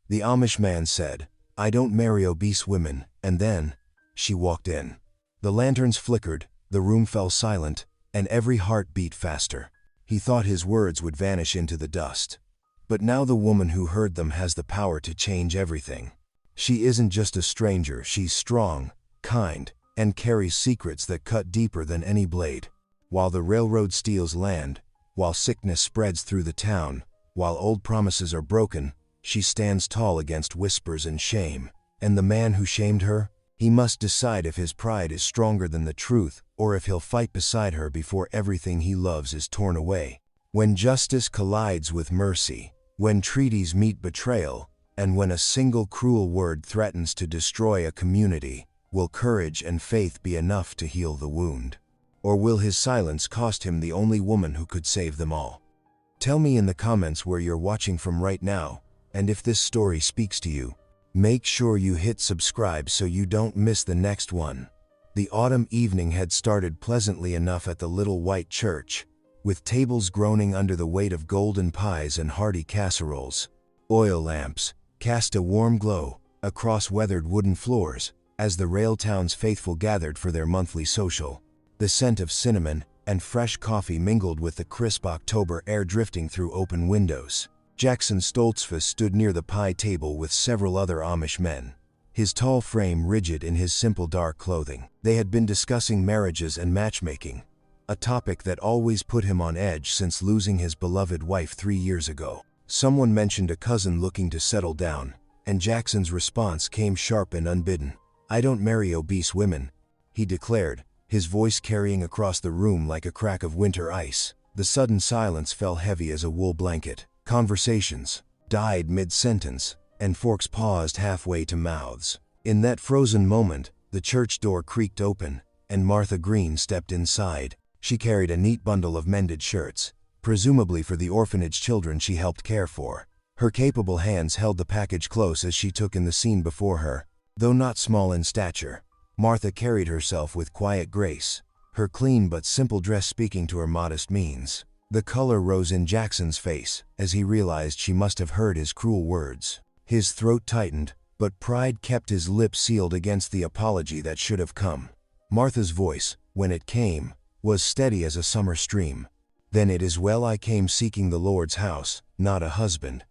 The Amish man said, "I don't marry obese women," and then she walked in. The lanterns flickered, the room fell silent, and every heart beat faster. He thought his words would vanish into the dust. But now the woman who heard them has the power to change everything. She isn't just a stranger, she's strong, kind, and carries secrets that cut deeper than any blade. While the railroad steals land, while sickness spreads through the town, while old promises are broken, she stands tall against whispers and shame. And the man who shamed her? He must decide if his pride is stronger than the truth, or if he'll fight beside her before everything he loves is torn away. When justice collides with mercy, when treaties meet betrayal, and when a single cruel word threatens to destroy a community, will courage and faith be enough to heal the wound? Or will his silence cost him the only woman who could save them all? Tell me in the comments where you're watching from right now, and if this story speaks to you. Make sure you hit subscribe so you don't miss the next one. The autumn evening had started pleasantly enough at the little white church, with tables groaning under the weight of golden pies and hearty casseroles. Oil lamps cast a warm glow across weathered wooden floors as the rail town's faithful gathered for their monthly social. The scent of cinnamon and fresh coffee mingled with the crisp October air drifting through open windows. Jackson Stoltzfus stood near the pie table with several other Amish men, his tall frame rigid in his simple dark clothing. They had been discussing marriages and matchmaking, a topic that always put him on edge since losing his beloved wife 3 years ago. Someone mentioned a cousin looking to settle down, and Jackson's response came sharp and unbidden. "I don't marry obese women," he declared, his voice carrying across the room like a crack of winter ice. The sudden silence fell heavy as a wool blanket. Conversations died mid-sentence, and forks paused halfway to mouths. In that frozen moment, the church door creaked open, and Martha Green stepped inside. She carried a neat bundle of mended shirts, presumably for the orphanage children she helped care for. Her capable hands held the package close as she took in the scene before her. Though not small in stature, Martha carried herself with quiet grace, her clean but simple dress speaking to her modest means. The color rose in Jackson's face as he realized she must have heard his cruel words. His throat tightened, but pride kept his lips sealed against the apology that should have come. Martha's voice, when it came, was steady as a summer stream. "Then it is well I came seeking the Lord's house, not a husband."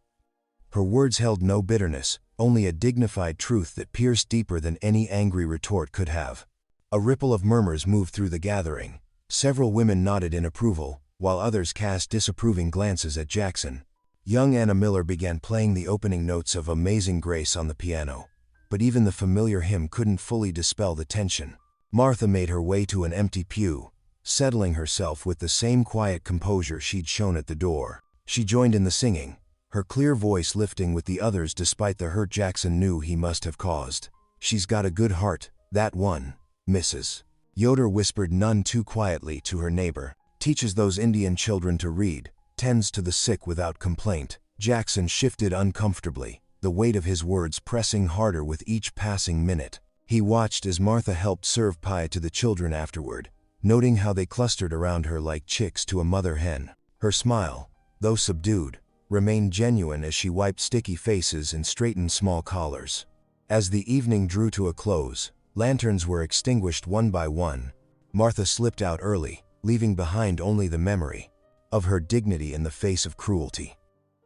Her words held no bitterness, only a dignified truth that pierced deeper than any angry retort could have. A ripple of murmurs moved through the gathering. Several women nodded in approval, while others cast disapproving glances at Jackson. Young Anna Miller began playing the opening notes of Amazing Grace on the piano, but even the familiar hymn couldn't fully dispel the tension. Martha made her way to an empty pew, settling herself with the same quiet composure she'd shown at the door. She joined in the singing, her clear voice lifting with the others despite the hurt Jackson knew he must have caused. "She's got a good heart, that one, Mrs. Yoder," whispered none too quietly to her neighbor. "Teaches those Indian children to read, tends to the sick without complaint." Jackson shifted uncomfortably, the weight of his words pressing harder with each passing minute. He watched as Martha helped serve pie to the children afterward, noting how they clustered around her like chicks to a mother hen. Her smile, though subdued, remained genuine as she wiped sticky faces and straightened small collars. As the evening drew to a close, lanterns were extinguished one by one. Martha slipped out early, leaving behind only the memory of her dignity in the face of cruelty.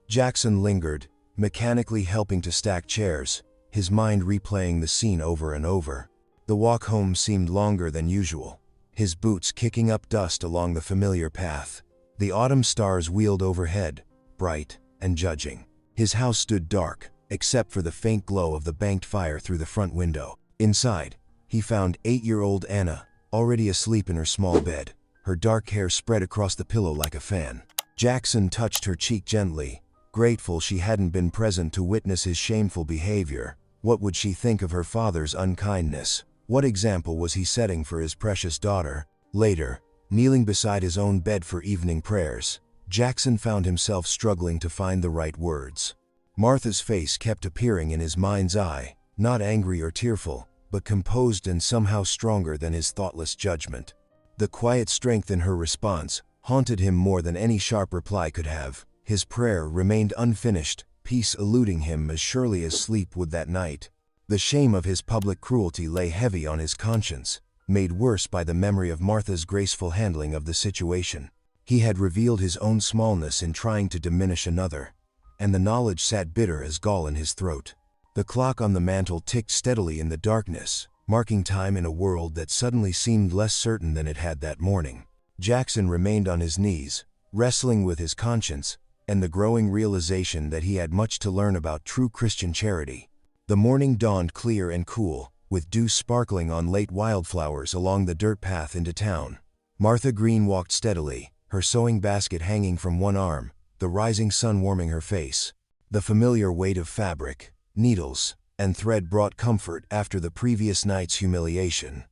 Jackson lingered, mechanically helping to stack chairs, his mind replaying the scene over and over. The walk home seemed longer than usual, his boots kicking up dust along the familiar path. The autumn stars wheeled overhead, bright and judging. His house stood dark, except for the faint glow of the banked fire through the front window. Inside, he found 8-year-old Anna, already asleep in her small bed, her dark hair spread across the pillow like a fan. Jackson touched her cheek gently, grateful she hadn't been present to witness his shameful behavior. What would she think of her father's unkindness? What example was he setting for his precious daughter? Later, kneeling beside his own bed for evening prayers, Jackson found himself struggling to find the right words. Martha's face kept appearing in his mind's eye, not angry or tearful, but composed and somehow stronger than his thoughtless judgment. The quiet strength in her response haunted him more than any sharp reply could have. His prayer remained unfinished, peace eluding him as surely as sleep would that night. The shame of his public cruelty lay heavy on his conscience, made worse by the memory of Martha's graceful handling of the situation. He had revealed his own smallness in trying to diminish another, and the knowledge sat bitter as gall in his throat. The clock on the mantel ticked steadily in the darkness, marking time in a world that suddenly seemed less certain than it had that morning. Jackson remained on his knees, wrestling with his conscience and the growing realization that he had much to learn about true Christian charity. The morning dawned clear and cool, with dew sparkling on late wildflowers along the dirt path into town. Martha Green walked steadily, her sewing basket hanging from one arm, the rising sun warming her face. The familiar weight of fabric, needles, and thread brought comfort after the previous night's humiliation.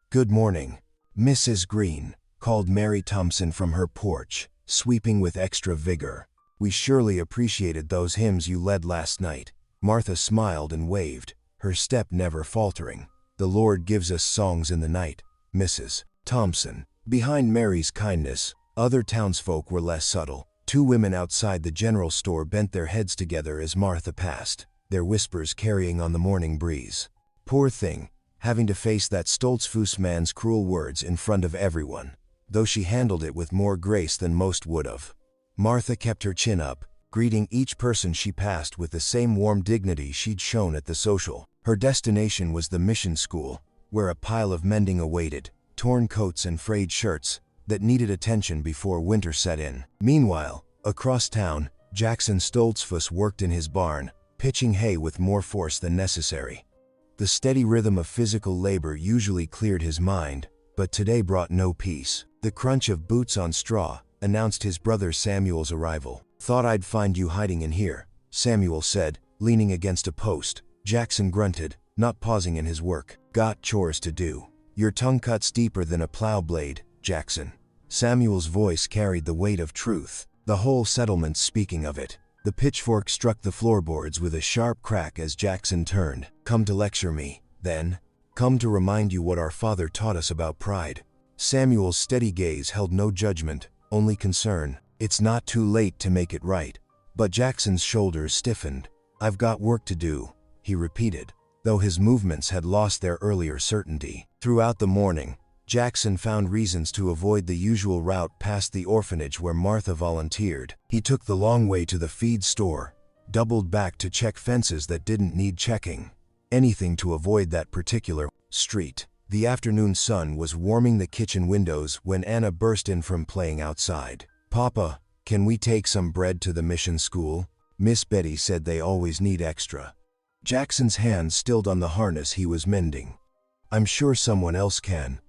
"Good morning, Mrs. Green," called Mary Thompson from her porch, sweeping with extra vigor. "We surely appreciated those hymns you led last night." Martha smiled and waved, her step never faltering. "The Lord gives us songs in the night, Mrs. Thompson." Behind Mary's kindness, other townsfolk were less subtle. Two women outside the general store bent their heads together as Martha passed, their whispers carrying on the morning breeze. Poor thing, having to face that Stoltzfus man's cruel words in front of everyone, though she handled it with more grace than most would have. Martha kept her chin up, greeting each person she passed with the same warm dignity she'd shown at the social. Her destination was the mission school, where a pile of mending awaited, torn coats and frayed shirts that needed attention before winter set in. Meanwhile, across town, Jackson Stoltzfus worked in his barn, pitching hay with more force than necessary. The steady rhythm of physical labor usually cleared his mind, but today brought no peace. The crunch of boots on straw announced his brother Samuel's arrival. "Thought I'd find you hiding in here," Samuel said, leaning against a post. Jackson grunted, not pausing in his work. "Got chores to do." "Your tongue cuts deeper than a plow blade, Jackson." Samuel's voice carried the weight of truth, the whole settlement speaking of it. The pitchfork struck the floorboards with a sharp crack as Jackson turned. "Come to lecture me, then? Come to remind you what our father taught us about pride?" Samuel's steady gaze held no judgment, only concern. "It's not too late to make it right." But Jackson's shoulders stiffened. "I've got work to do," he repeated, though his movements had lost their earlier certainty. Throughout the morning, Jackson found reasons to avoid the usual route past the orphanage where Martha volunteered. He took the long way to the feed store, doubled back to check fences that didn't need checking. Anything to avoid that particular street. The afternoon sun was warming the kitchen windows when Anna burst in from playing outside. "Papa, can we take some bread to the mission school? Miss Betty said they always need extra." Jackson's hand stilled on the harness he was mending. "I'm sure someone else can."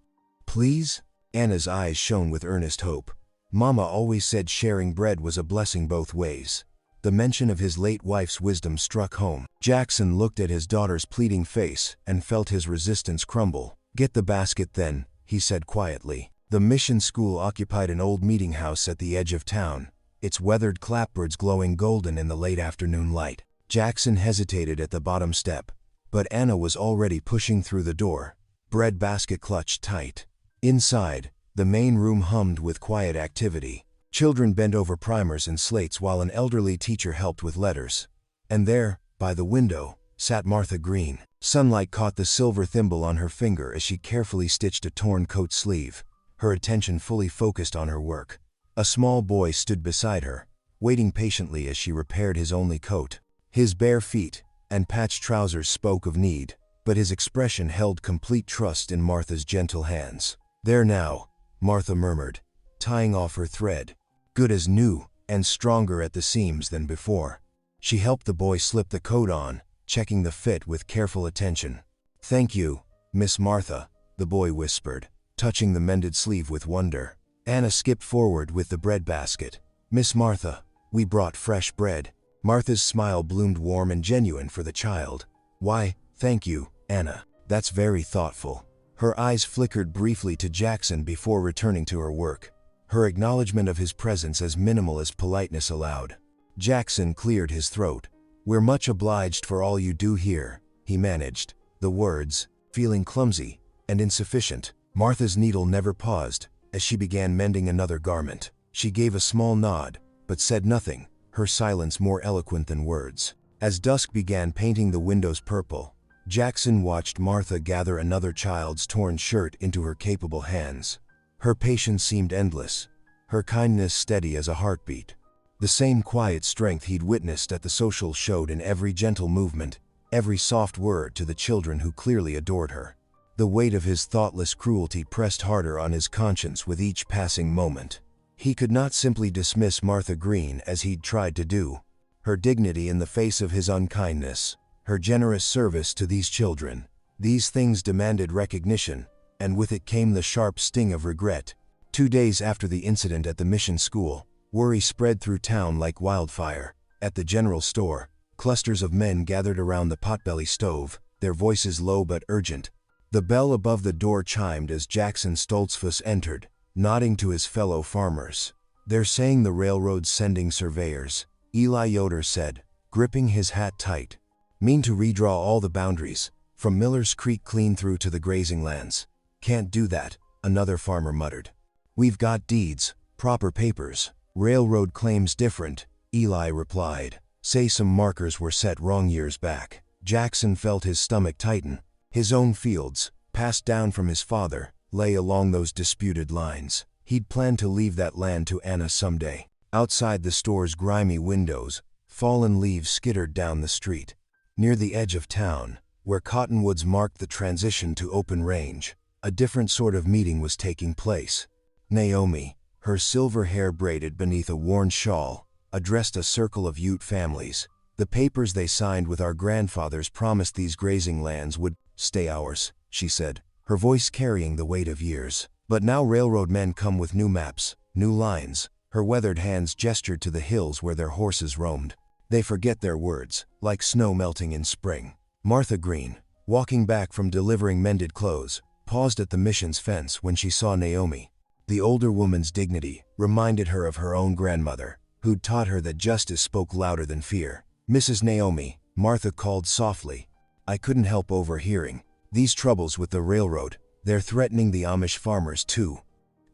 "Please?" Anna's eyes shone with earnest hope. "Mama always said sharing bread was a blessing both ways." The mention of his late wife's wisdom struck home. Jackson looked at his daughter's pleading face and felt his resistance crumble. "Get the basket then," he said quietly. The mission school occupied an old meeting house at the edge of town, its weathered clapboards glowing golden in the late afternoon light. Jackson hesitated at the bottom step, but Anna was already pushing through the door, bread basket clutched tight. Inside, the main room hummed with quiet activity. Children bent over primers and slates while an elderly teacher helped with letters. And there, by the window, sat Martha Green. Sunlight caught the silver thimble on her finger as she carefully stitched a torn coat sleeve, her attention fully focused on her work. A small boy stood beside her, waiting patiently as she repaired his only coat. His bare feet and patched trousers spoke of need, but his expression held complete trust in Martha's gentle hands. "There now," Martha murmured, tying off her thread. "Good as new, and stronger at the seams than before." She helped the boy slip the coat on, checking the fit with careful attention. "Thank you, Miss Martha," the boy whispered, touching the mended sleeve with wonder. Anna skipped forward with the bread basket. "Miss Martha, we brought fresh bread." Martha's smile bloomed warm and genuine for the child. "Why, thank you, Anna. That's very thoughtful." Her eyes flickered briefly to Jackson before returning to her work, her acknowledgement of his presence as minimal as politeness allowed. Jackson cleared his throat. "We're much obliged for all you do here," he managed, the words feeling clumsy and insufficient. Martha's needle never paused as she began mending another garment. She gave a small nod, but said nothing, her silence more eloquent than words. As dusk began painting the windows purple, Jackson watched Martha gather another child's torn shirt into her capable hands. Her patience seemed endless, her kindness steady as a heartbeat. The same quiet strength he'd witnessed at the social showed in every gentle movement, every soft word to the children who clearly adored her. The weight of his thoughtless cruelty pressed harder on his conscience with each passing moment. He could not simply dismiss Martha Green as he'd tried to do. Her dignity in the face of his unkindness, her generous service to these children, these things demanded recognition, and with it came the sharp sting of regret. 2 days after the incident at the mission school, worry spread through town like wildfire. At the general store, clusters of men gathered around the potbelly stove, their voices low but urgent. The bell above the door chimed as Jackson Stoltzfus entered, nodding to his fellow farmers. "They're saying the railroad's sending surveyors," Eli Yoder said, gripping his hat tight. "Mean to redraw all the boundaries, from Miller's Creek clean through to the grazing lands." "Can't do that," another farmer muttered. "We've got deeds, proper papers." "Railroad claims different," Eli replied. "Say some markers were set wrong years back." Jackson felt his stomach tighten. His own fields, passed down from his father, lay along those disputed lines. He'd planned to leave that land to Anna someday. Outside the store's grimy windows, fallen leaves skittered down the street. Near the edge of town, where cottonwoods marked the transition to open range, a different sort of meeting was taking place. Naomi, her silver hair braided beneath a worn shawl, addressed a circle of Ute families. "The papers they signed with our grandfathers promised these grazing lands would stay ours," she said, her voice carrying the weight of years. "But now railroad men come with new maps, new lines." Her weathered hands gestured to the hills where their horses roamed. "They forget their words, like snow melting in spring." Martha Green, walking back from delivering mended clothes, paused at the mission's fence when she saw Naomi. The older woman's dignity reminded her of her own grandmother, who'd taught her that justice spoke louder than fear. "Mrs. Naomi," Martha called softly. "I couldn't help overhearing. These troubles with the railroad, they're threatening the Amish farmers too."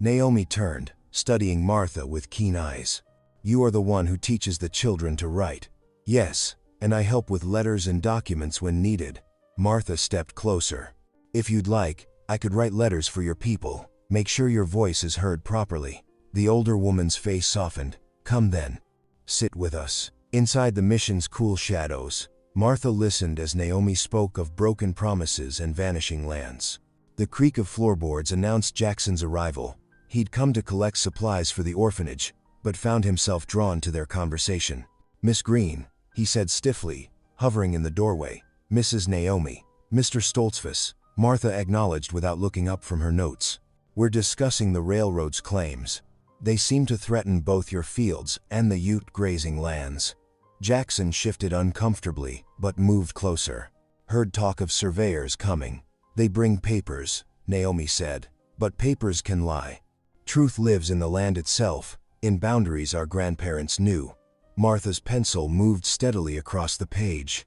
Naomi turned, studying Martha with keen eyes. "You are the one who teaches the children to write." "Yes, and I help with letters and documents when needed." Martha stepped closer. "If you'd like, I could write letters for your people. Make sure your voice is heard properly." The older woman's face softened. "Come then. Sit with us." Inside the mission's cool shadows, Martha listened as Naomi spoke of broken promises and vanishing lands. The creak of floorboards announced Jackson's arrival. He'd come to collect supplies for the orphanage, but found himself drawn to their conversation. "Miss Green," he said stiffly, hovering in the doorway. "Mrs. Naomi." "Mr. Stoltzfus," Martha acknowledged without looking up from her notes. "We're discussing the railroad's claims. They seem to threaten both your fields and the Ute grazing lands." Jackson shifted uncomfortably, but moved closer. "Heard talk of surveyors coming. They bring papers," Naomi said. "But papers can lie. Truth lives in the land itself, in boundaries our grandparents knew." Martha's pencil moved steadily across the page.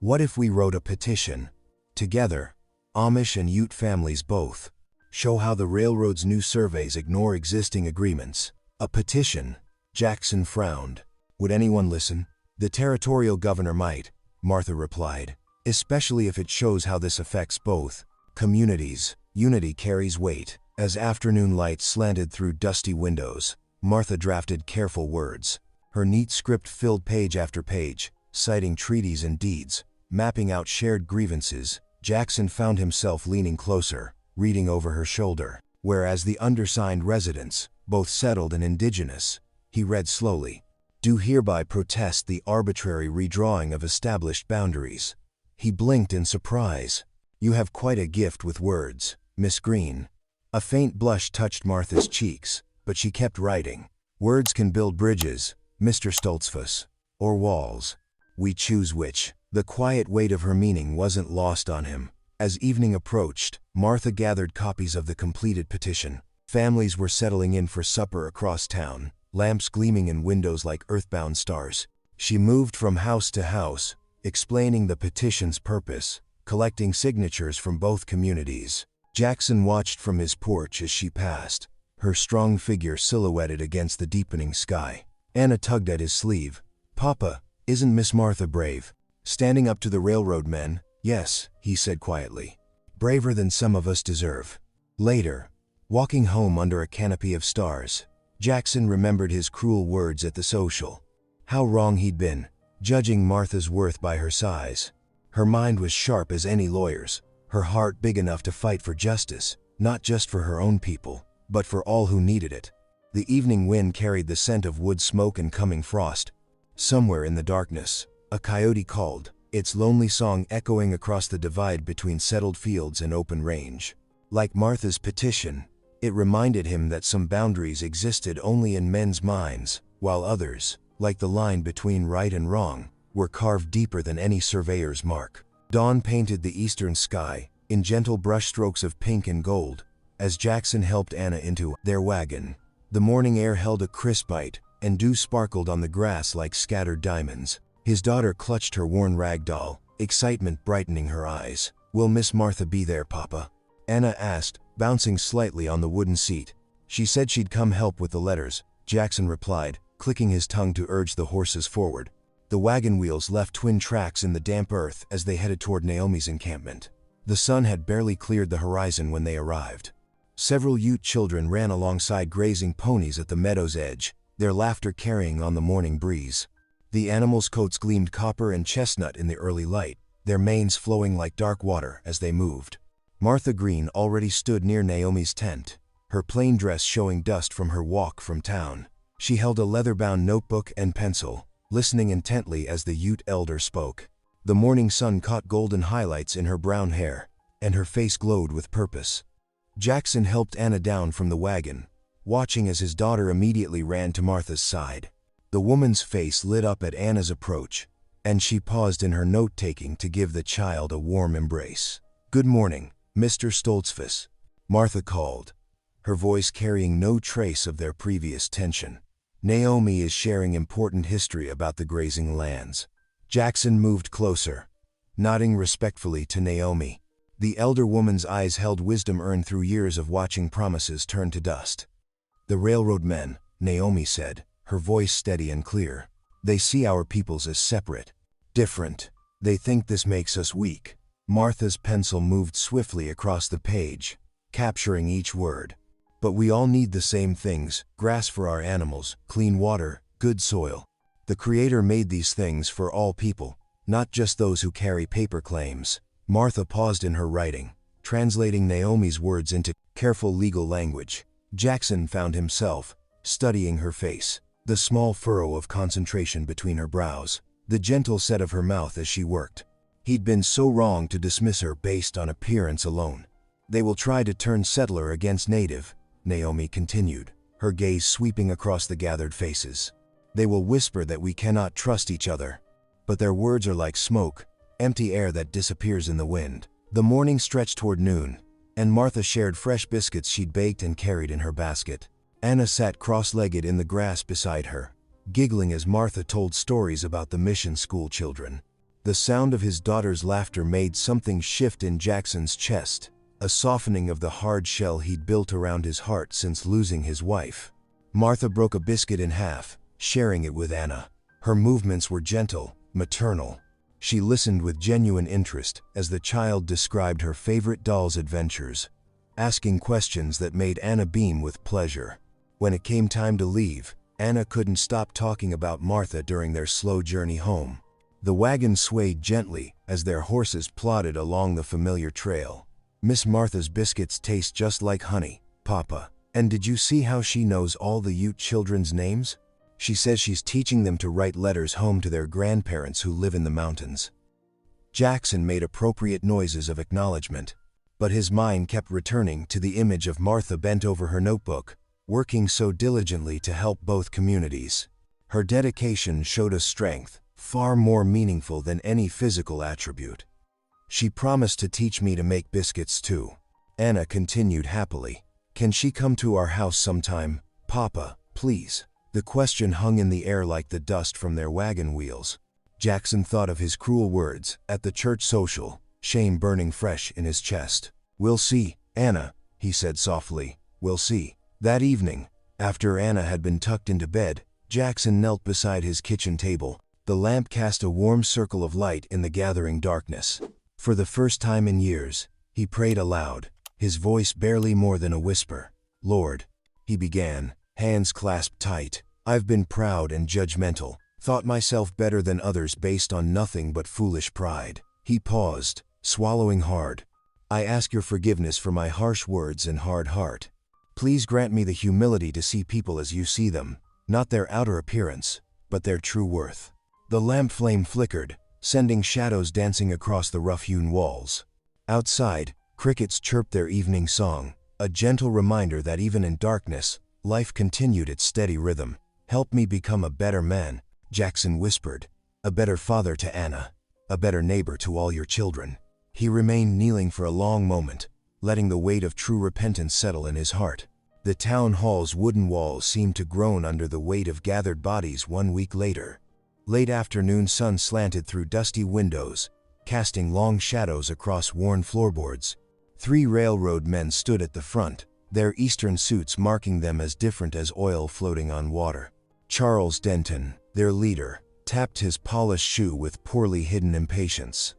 "What if we wrote a petition? Together, Amish and Ute families both. Show how the railroad's new surveys ignore existing agreements." "A petition?" Jackson frowned. "Would anyone listen?" "The territorial governor might," Martha replied, "especially if it shows how this affects both communities." Unity carries weight. As afternoon light slanted through dusty windows, Martha drafted careful words. Her neat script filled page after page, citing treaties and deeds, mapping out shared grievances. Jackson found himself leaning closer, reading over her shoulder. Whereas the undersigned residents, both settled and indigenous, he read slowly, "do hereby protest the arbitrary redrawing of established boundaries." He blinked in surprise. "You have quite a gift with words, Miss Green." A faint blush touched Martha's cheeks, but she kept writing. "Words can build bridges, Mr. Stoltzfus, or walls. We choose which." The quiet weight of her meaning wasn't lost on him. As evening approached, Martha gathered copies of the completed petition. Families were settling in for supper across town, lamps gleaming in windows like earthbound stars. She moved from house to house, explaining the petition's purpose, collecting signatures from both communities. Jackson watched from his porch as she passed, her strong figure silhouetted against the deepening sky. Anna tugged at his sleeve, "Papa, isn't Miss Martha brave?" Standing up to the railroad men, "Yes," he said quietly. "Braver than some of us deserve." Later, walking home under a canopy of stars, Jackson remembered his cruel words at the social. How wrong he'd been, judging Martha's worth by her size. Her mind was sharp as any lawyer's, her heart big enough to fight for justice, not just for her own people, but for all who needed it. The evening wind carried the scent of wood smoke and coming frost. Somewhere in the darkness, a coyote called, its lonely song echoing across the divide between settled fields and open range. Like Martha's petition, it reminded him that some boundaries existed only in men's minds, while others, like the line between right and wrong, were carved deeper than any surveyor's mark. Dawn painted the eastern sky in gentle brushstrokes of pink and gold as Jackson helped Anna into their wagon. The morning air held a crisp bite, and dew sparkled on the grass like scattered diamonds. His daughter clutched her worn rag doll, excitement brightening her eyes. "Will Miss Martha be there, Papa?" Anna asked, bouncing slightly on the wooden seat. "She said she'd come help with the letters," Jackson replied, clicking his tongue to urge the horses forward. The wagon wheels left twin tracks in the damp earth as they headed toward Naomi's encampment. The sun had barely cleared the horizon when they arrived. Several Ute children ran alongside grazing ponies at the meadow's edge, their laughter carrying on the morning breeze. The animals' coats gleamed copper and chestnut in the early light, their manes flowing like dark water as they moved. Martha Green already stood near Naomi's tent, her plain dress showing dust from her walk from town. She held a leather-bound notebook and pencil, listening intently as the Ute elder spoke. The morning sun caught golden highlights in her brown hair, and her face glowed with purpose. Jackson helped Anna down from the wagon, watching as his daughter immediately ran to Martha's side. The woman's face lit up at Anna's approach, and she paused in her note-taking to give the child a warm embrace. "Good morning, Mr. Stoltzfus," Martha called, her voice carrying no trace of their previous tension. "Naomi is sharing important history about the grazing lands." Jackson moved closer, nodding respectfully to Naomi. The elder woman's eyes held wisdom earned through years of watching promises turn to dust. "The railroad men," Naomi said, her voice steady and clear. "They see our peoples as separate, different. They think this makes us weak." Martha's pencil moved swiftly across the page, capturing each word. "But we all need the same things: grass for our animals, clean water, good soil. The Creator made these things for all people, not just those who carry paper claims." Martha paused in her writing, translating Naomi's words into careful legal language. Jackson found himself studying her face, the small furrow of concentration between her brows, the gentle set of her mouth as she worked. He'd been so wrong to dismiss her based on appearance alone. "They will try to turn settler against native," Naomi continued, her gaze sweeping across the gathered faces. "They will whisper that we cannot trust each other. But their words are like smoke, empty air that disappears in the wind." The morning stretched toward noon, and Martha shared fresh biscuits she'd baked and carried in her basket. Anna sat cross-legged in the grass beside her, giggling as Martha told stories about the mission school children. The sound of his daughter's laughter made something shift in Jackson's chest, a softening of the hard shell he'd built around his heart since losing his wife. Martha broke a biscuit in half, sharing it with Anna. Her movements were gentle, maternal. She listened with genuine interest as the child described her favorite doll's adventures, asking questions that made Anna beam with pleasure. When it came time to leave, Anna couldn't stop talking about Martha during their slow journey home. The wagon swayed gently as their horses plodded along the familiar trail. "Miss Martha's biscuits taste just like honey, Papa. And did you see how she knows all the Ute children's names? She says she's teaching them to write letters home to their grandparents who live in the mountains." Jackson made appropriate noises of acknowledgement, but his mind kept returning to the image of Martha bent over her notebook, working so diligently to help both communities. Her dedication showed a strength far more meaningful than any physical attribute. "She promised to teach me to make biscuits too," Anna continued happily. "Can she come to our house sometime, Papa, please?" The question hung in the air like the dust from their wagon wheels. Jackson thought of his cruel words at the church social, shame burning fresh in his chest. "We'll see, Anna," he said softly. "We'll see." That evening, after Anna had been tucked into bed, Jackson knelt beside his kitchen table, The lamp cast a warm circle of light in the gathering darkness. For the first time in years, he prayed aloud, his voice barely more than a whisper. "Lord," he began, hands clasped tight, "I've been proud and judgmental, thought myself better than others based on nothing but foolish pride." He paused, swallowing hard. "I ask your forgiveness for my harsh words and hard heart. Please grant me the humility to see people as you see them, not their outer appearance, but their true worth." The lamp flame flickered, sending shadows dancing across the rough-hewn walls. Outside, crickets chirped their evening song, a gentle reminder that even in darkness, life continued its steady rhythm. "Help me become a better man," Jackson whispered, "a better father to Anna, a better neighbor to all your children." He remained kneeling for a long moment, letting the weight of true repentance settle in his heart. The town hall's wooden walls seemed to groan under the weight of gathered bodies 1 week later. Late afternoon sun slanted through dusty windows, casting long shadows across worn floorboards. 3 railroad men stood at the front, their eastern suits marking them as different as oil floating on water. Charles Denton, their leader, tapped his polished shoe with poorly hidden impatience.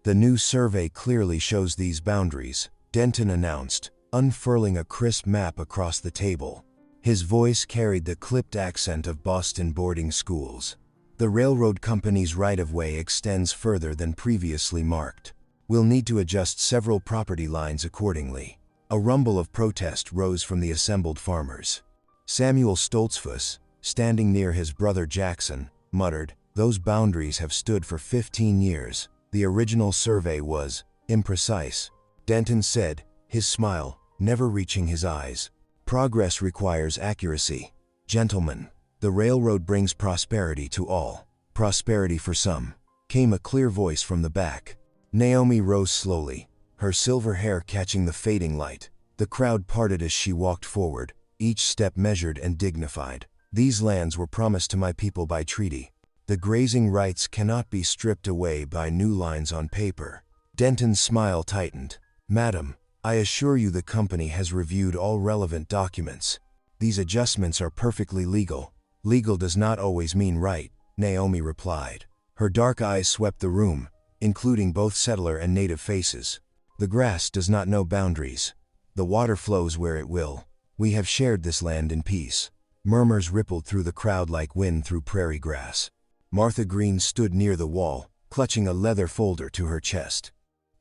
"The new survey clearly shows these boundaries," Denton announced, unfurling a crisp map across the table. His voice carried the clipped accent of Boston boarding schools. "The railroad company's right-of-way extends further than previously marked. We'll need to adjust several property lines accordingly." A rumble of protest rose from the assembled farmers. Samuel Stoltzfus, standing near his brother Jackson, muttered, "Those boundaries have stood for 15 years. The original survey was imprecise." Denton said, his smile never reaching his eyes, "Progress requires accuracy. Gentlemen, the railroad brings prosperity to all. Prosperity for some," came a clear voice from the back. Naomi rose slowly, her silver hair catching the fading light. The crowd parted as she walked forward, each step measured and dignified. "These lands were promised to my people by treaty. The grazing rights cannot be stripped away by new lines on paper." Denton's smile tightened. "Madam, I assure you the company has reviewed all relevant documents. These adjustments are perfectly legal." "Legal does not always mean right," Naomi replied. Her dark eyes swept the room, including both settler and native faces. "The grass does not know boundaries. The water flows where it will. We have shared this land in peace." Murmurs rippled through the crowd like wind through prairie grass. Martha Green stood near the wall, clutching a leather folder to her chest.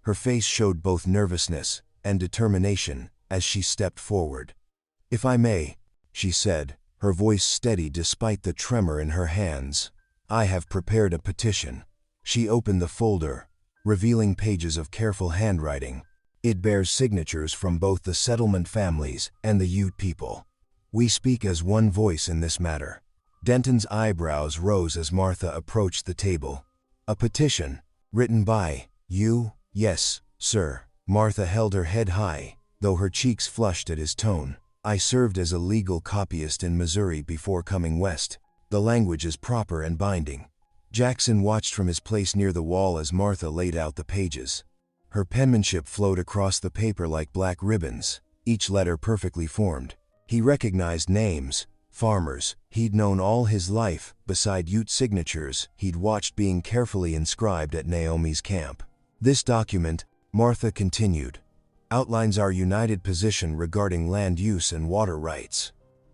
Her face showed both nervousness and determination as she stepped forward. "If I may," she said, her voice steady despite the tremor in her hands, "I have prepared a petition." She opened the folder, revealing pages of careful handwriting. It bears signatures from both the settlement families and the Ute people. "We speak as one voice in this matter." Denton's eyebrows rose as Martha approached the table. "A petition, written by you?" "Yes, sir." Martha held her head high, though her cheeks flushed at his tone. "I served as a legal copyist in Missouri before coming west. The language is proper and binding." Jackson watched from his place near the wall as Martha laid out the pages. Her penmanship flowed across the paper like black ribbons, each letter perfectly formed. He recognized names, farmers he'd known all his life, beside Ute signatures he'd watched being carefully inscribed at Naomi's camp. "This document," Martha continued, "outlines our united position regarding land use and water rights.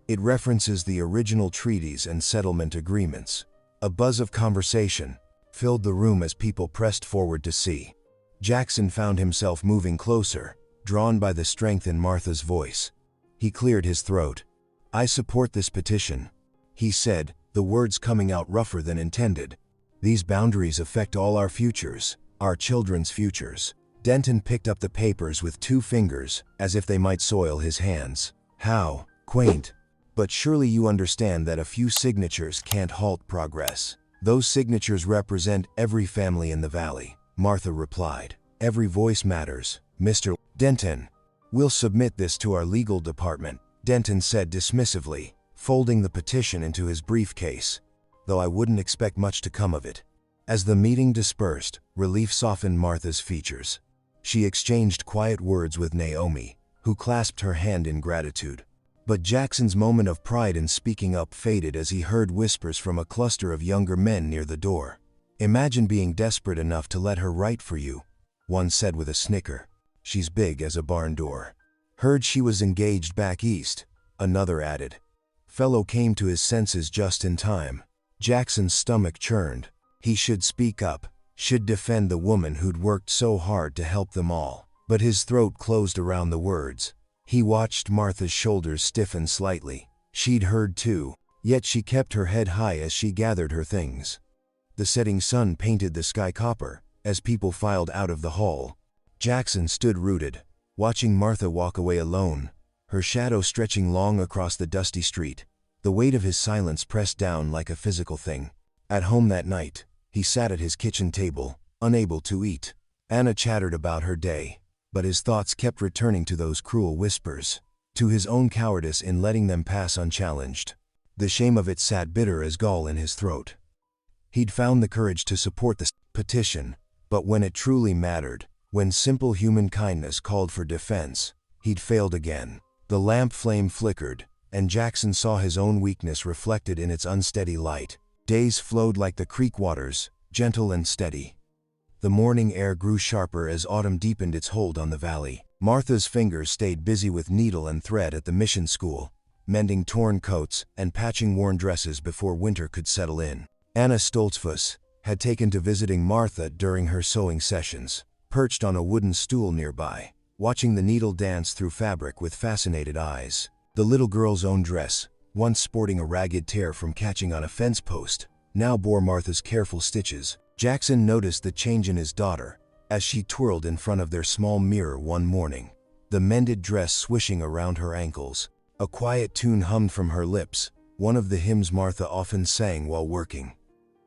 It references the original treaties and settlement agreements." A buzz of conversation filled the room as people pressed forward to see. Jackson found himself moving closer, drawn by the strength in Martha's voice. He cleared his throat. "I support this petition," he said, the words coming out rougher than intended. "These boundaries affect all our futures, our children's futures." Denton picked up the papers with 2 fingers, as if they might soil his hands. "How quaint. But surely you understand that a few signatures can't halt progress." "Those signatures represent every family in the valley," Martha replied. "Every voice matters, Mr. Denton." "We'll submit this to our legal department," Denton said dismissively, folding the petition into his briefcase, "though I wouldn't expect much to come of it." As the meeting dispersed, relief softened Martha's features. She exchanged quiet words with Naomi, who clasped her hand in gratitude. But Jackson's moment of pride in speaking up faded as he heard whispers from a cluster of younger men near the door. "Imagine being desperate enough to let her write for you," one said with a snicker. "She's big as a barn door." "Heard she was engaged back east," another added. Fellow came to his senses just in time. Jackson's stomach churned. He should speak up, should defend the woman who'd worked so hard to help them all. But his throat closed around the words. He watched Martha's shoulders stiffen slightly. She'd heard too, yet she kept her head high as she gathered her things. The setting sun painted the sky copper as people filed out of the hall. Jackson stood rooted, watching Martha walk away alone, her shadow stretching long across the dusty street, the weight of his silence pressed down like a physical thing. At home that night, he sat at his kitchen table, unable to eat. Anna chattered about her day, but his thoughts kept returning to those cruel whispers, to his own cowardice in letting them pass unchallenged. The shame of it sat bitter as gall in his throat. He'd found the courage to support the petition, but when it truly mattered, when simple human kindness called for defense, he'd failed again. The lamp flame flickered, and Jackson saw his own weakness reflected in its unsteady light. Days flowed like the creek waters, gentle and steady. The morning air grew sharper as autumn deepened its hold on the valley. Martha's fingers stayed busy with needle and thread at the mission school, mending torn coats and patching worn dresses before winter could settle in. Anna Stoltzfus had taken to visiting Martha during her sewing sessions, perched on a wooden stool nearby, watching the needle dance through fabric with fascinated eyes. The little girl's own dress, once sporting a ragged tear from catching on a fence post, now bore Martha's careful stitches. Jackson noticed the change in his daughter as she twirled in front of their small mirror one morning, the mended dress swishing around her ankles. A quiet tune hummed from her lips, one of the hymns Martha often sang while working.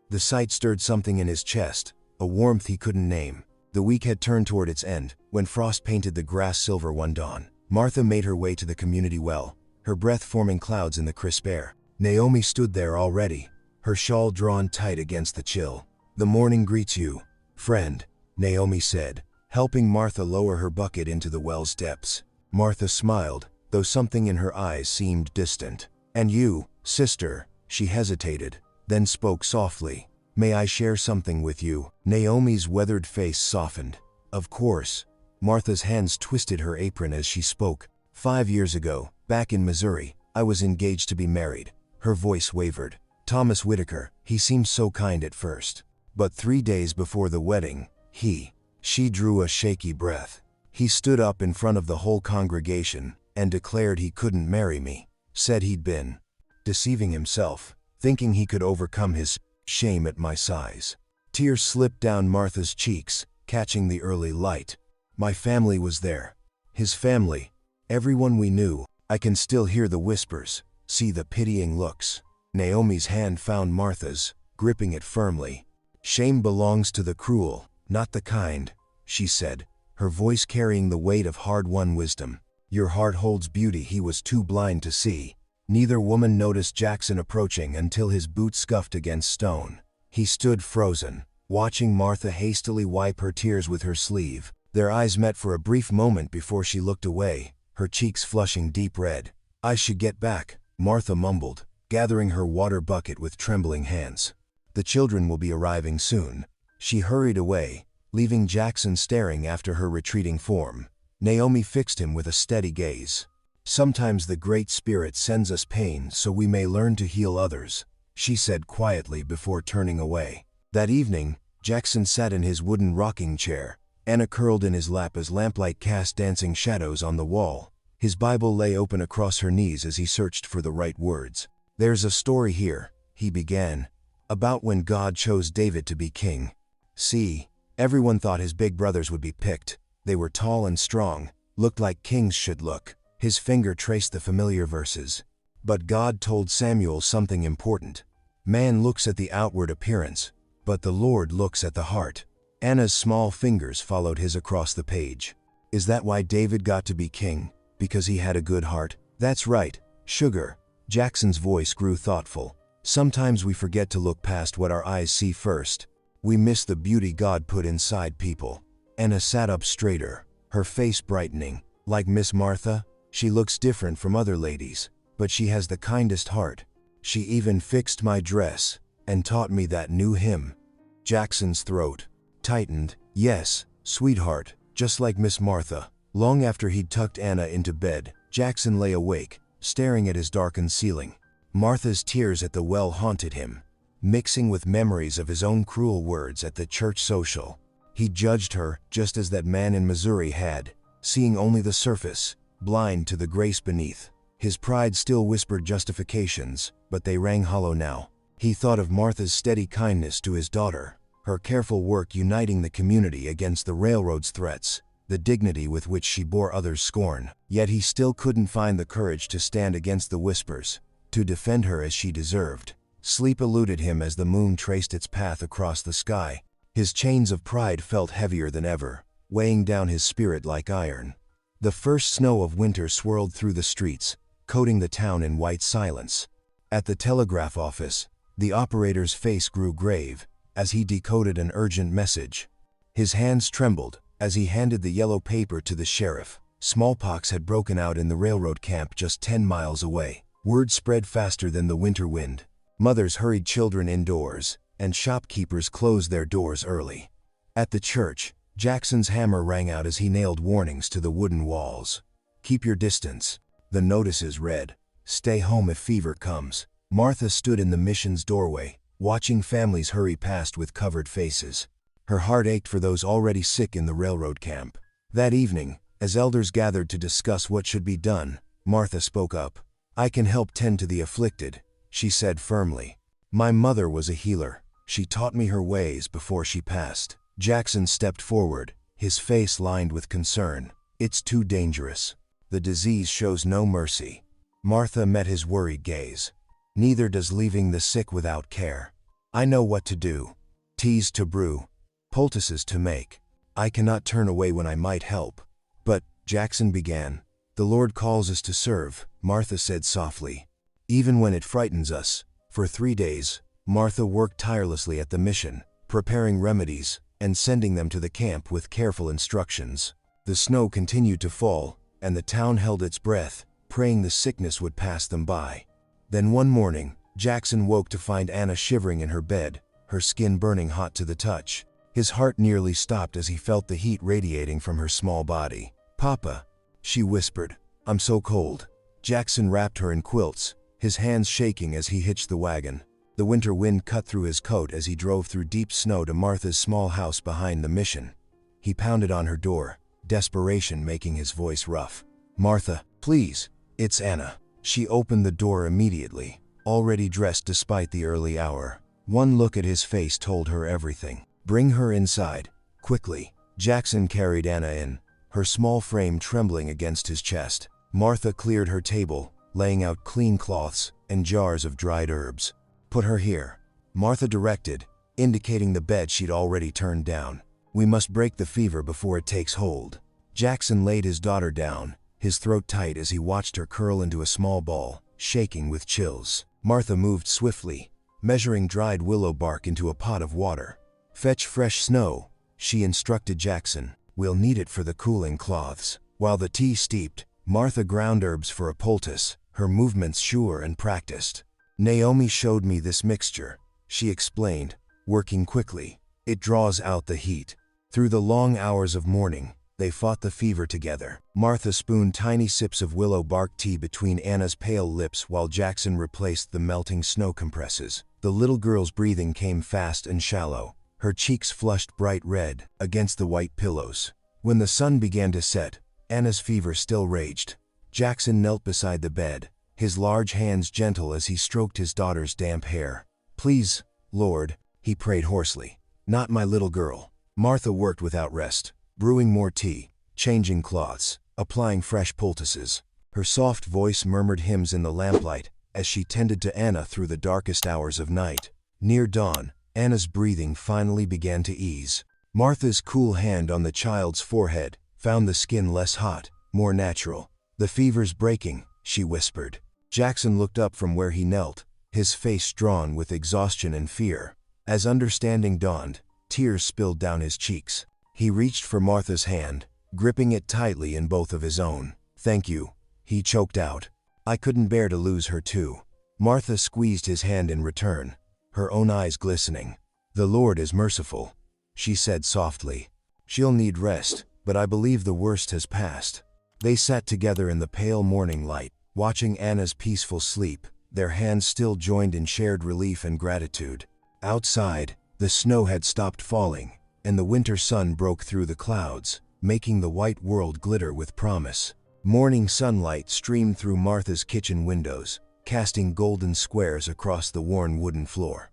The sight stirred something in his chest, a warmth he couldn't name. The week had turned toward its end when frost painted the grass silver one dawn. Martha made her way to the community well, her breath forming clouds in the crisp air. Naomi stood there already, her shawl drawn tight against the chill. "The morning greets you, friend," Naomi said, helping Martha lower her bucket into the well's depths. Martha smiled, though something in her eyes seemed distant. "And you, sister," she hesitated, then spoke softly. "May I share something with you?" Naomi's weathered face softened. "Of course." Martha's hands twisted her apron as she spoke. "5 years ago, back in Missouri, I was engaged to be married." Her voice wavered. "Thomas Whitaker, he seemed so kind at first. But 3 days before the wedding, she drew a shaky breath. He stood up in front of the whole congregation and declared he couldn't marry me, said he'd been deceiving himself, thinking he could overcome his shame at my size." Tears slipped down Martha's cheeks, catching the early light. "My family was there. His family. Everyone we knew. I can still hear the whispers, see the pitying looks." Naomi's hand found Martha's, gripping it firmly. "Shame belongs to the cruel, not the kind," she said, her voice carrying the weight of hard-won wisdom. "Your heart holds beauty he was too blind to see." Neither woman noticed Jackson approaching until his boot scuffed against stone. He stood frozen, watching Martha hastily wipe her tears with her sleeve. Their eyes met for a brief moment before she looked away, her cheeks flushing deep red. "I should get back," Martha mumbled, gathering her water bucket with trembling hands. "The children will be arriving soon." She hurried away, leaving Jackson staring after her retreating form. Naomi fixed him with a steady gaze. "Sometimes the Great Spirit sends us pain so we may learn to heal others," she said quietly before turning away. That evening, Jackson sat in his wooden rocking chair, Anna curled in his lap as lamplight cast dancing shadows on the wall. His Bible lay open across her knees as he searched for the right words. "There's a story here," he began, "about when God chose David to be king. See, everyone thought his big brothers would be picked. They were tall and strong, looked like kings should look." His finger traced the familiar verses. "But God told Samuel something important. Man looks at the outward appearance, but the Lord looks at the heart." Anna's small fingers followed his across the page. "Is that why David got to be king? Because he had a good heart?" "That's right, sugar." Jackson's voice grew thoughtful. "Sometimes we forget to look past what our eyes see first. We miss the beauty God put inside people." Anna sat up straighter, her face brightening. "Like Miss Martha?" She looks different from other ladies, but she has the kindest heart. She even fixed my dress and taught me that new hymn." Jackson's throat tightened. "Yes, sweetheart, just like Miss Martha." Long after he'd tucked Anna into bed, Jackson lay awake, staring at his darkened ceiling. Martha's tears at the well haunted him, mixing with memories of his own cruel words at the church social. He judged her just as that man in Missouri had, seeing only the surface, blind to the grace beneath. His pride still whispered justifications, but they rang hollow now. He thought of Martha's steady kindness to his daughter, her careful work uniting the community against the railroad's threats, the dignity with which she bore others' scorn. Yet he still couldn't find the courage to stand against the whispers, to defend her as she deserved. Sleep eluded him as the moon traced its path across the sky. His chains of pride felt heavier than ever, weighing down his spirit like iron. The first snow of winter swirled through the streets, coating the town in white silence. At the telegraph office, the operator's face grew grave as he decoded an urgent message. His hands trembled as he handed the yellow paper to the sheriff. Smallpox had broken out in the railroad camp just 10 miles away. Word spread faster than the winter wind. Mothers hurried children indoors, and shopkeepers closed their doors early. At the church, Jackson's hammer rang out as he nailed warnings to the wooden walls. "Keep your distance." The notices read, "Stay home if fever comes." Martha stood in the mission's doorway, watching families hurry past with covered faces. Her heart ached for those already sick in the railroad camp. That evening, as elders gathered to discuss what should be done, Martha spoke up. "I can help tend to the afflicted," she said firmly. "My mother was a healer. She taught me her ways before she passed." Jackson stepped forward, his face lined with concern. "It's too dangerous. The disease shows no mercy." Martha met his worried gaze. "Neither does leaving the sick without care. I know what to do. Teas to brew, poultices to make. I cannot turn away when I might help." "But," Jackson began. "The Lord calls us to serve," Martha said softly. "Even when it frightens us." For 3 days, Martha worked tirelessly at the mission, preparing remedies and sending them to the camp with careful instructions. The snow continued to fall, and the town held its breath, praying the sickness would pass them by. Then one morning, Jackson woke to find Anna shivering in her bed, her skin burning hot to the touch. His heart nearly stopped as he felt the heat radiating from her small body. "Papa," she whispered, "I'm so cold." Jackson wrapped her in quilts, his hands shaking as he hitched the wagon. The winter wind cut through his coat as he drove through deep snow to Martha's small house behind the mission. He pounded on her door, desperation making his voice rough. "Martha, please, it's Anna." She opened the door immediately, already dressed despite the early hour. One look at his face told her everything. "Bring her inside, quickly." Jackson carried Anna in, her small frame trembling against his chest. Martha cleared her table, laying out clean cloths and jars of dried herbs. "Put her here," Martha directed, indicating the bed she'd already turned down. "We must break the fever before it takes hold." Jackson laid his daughter down, his throat tight as he watched her curl into a small ball, shaking with chills. Martha moved swiftly, measuring dried willow bark into a pot of water. "Fetch fresh snow," she instructed Jackson. "We'll need it for the cooling cloths." While the tea steeped, Martha ground herbs for a poultice, her movements sure and practiced. "Naomi showed me this mixture," she explained, working quickly. "It draws out the heat." Through the long hours of mourning, they fought the fever together. Martha spooned tiny sips of willow bark tea between Anna's pale lips while Jackson replaced the melting snow compresses. The little girl's breathing came fast and shallow, her cheeks flushed bright red against the white pillows. When the sun began to set, Anna's fever still raged. Jackson knelt beside the bed, his large hands gentle as he stroked his daughter's damp hair. "Please, Lord," he prayed hoarsely, "not my little girl." Martha worked without rest, brewing more tea, changing cloths, applying fresh poultices. Her soft voice murmured hymns in the lamplight as she tended to Anna through the darkest hours of night. Near dawn, Anna's breathing finally began to ease. Martha's cool hand on the child's forehead found the skin less hot, more natural. "The fever's breaking," she whispered. Jackson looked up from where he knelt, his face drawn with exhaustion and fear. As understanding dawned, tears spilled down his cheeks. He reached for Martha's hand, gripping it tightly in both of his own. "Thank you," he choked out. I couldn't bear to lose her too. Martha squeezed his hand in return, her own eyes glistening. The Lord is merciful, she said softly. She'll need rest, but I believe the worst has passed. They sat together in the pale morning light, watching Anna's peaceful sleep, their hands still joined in shared relief and gratitude. Outside, the snow had stopped falling, and the winter sun broke through the clouds, making the white world glitter with promise. Morning sunlight streamed through Martha's kitchen windows, casting golden squares across the worn wooden floor.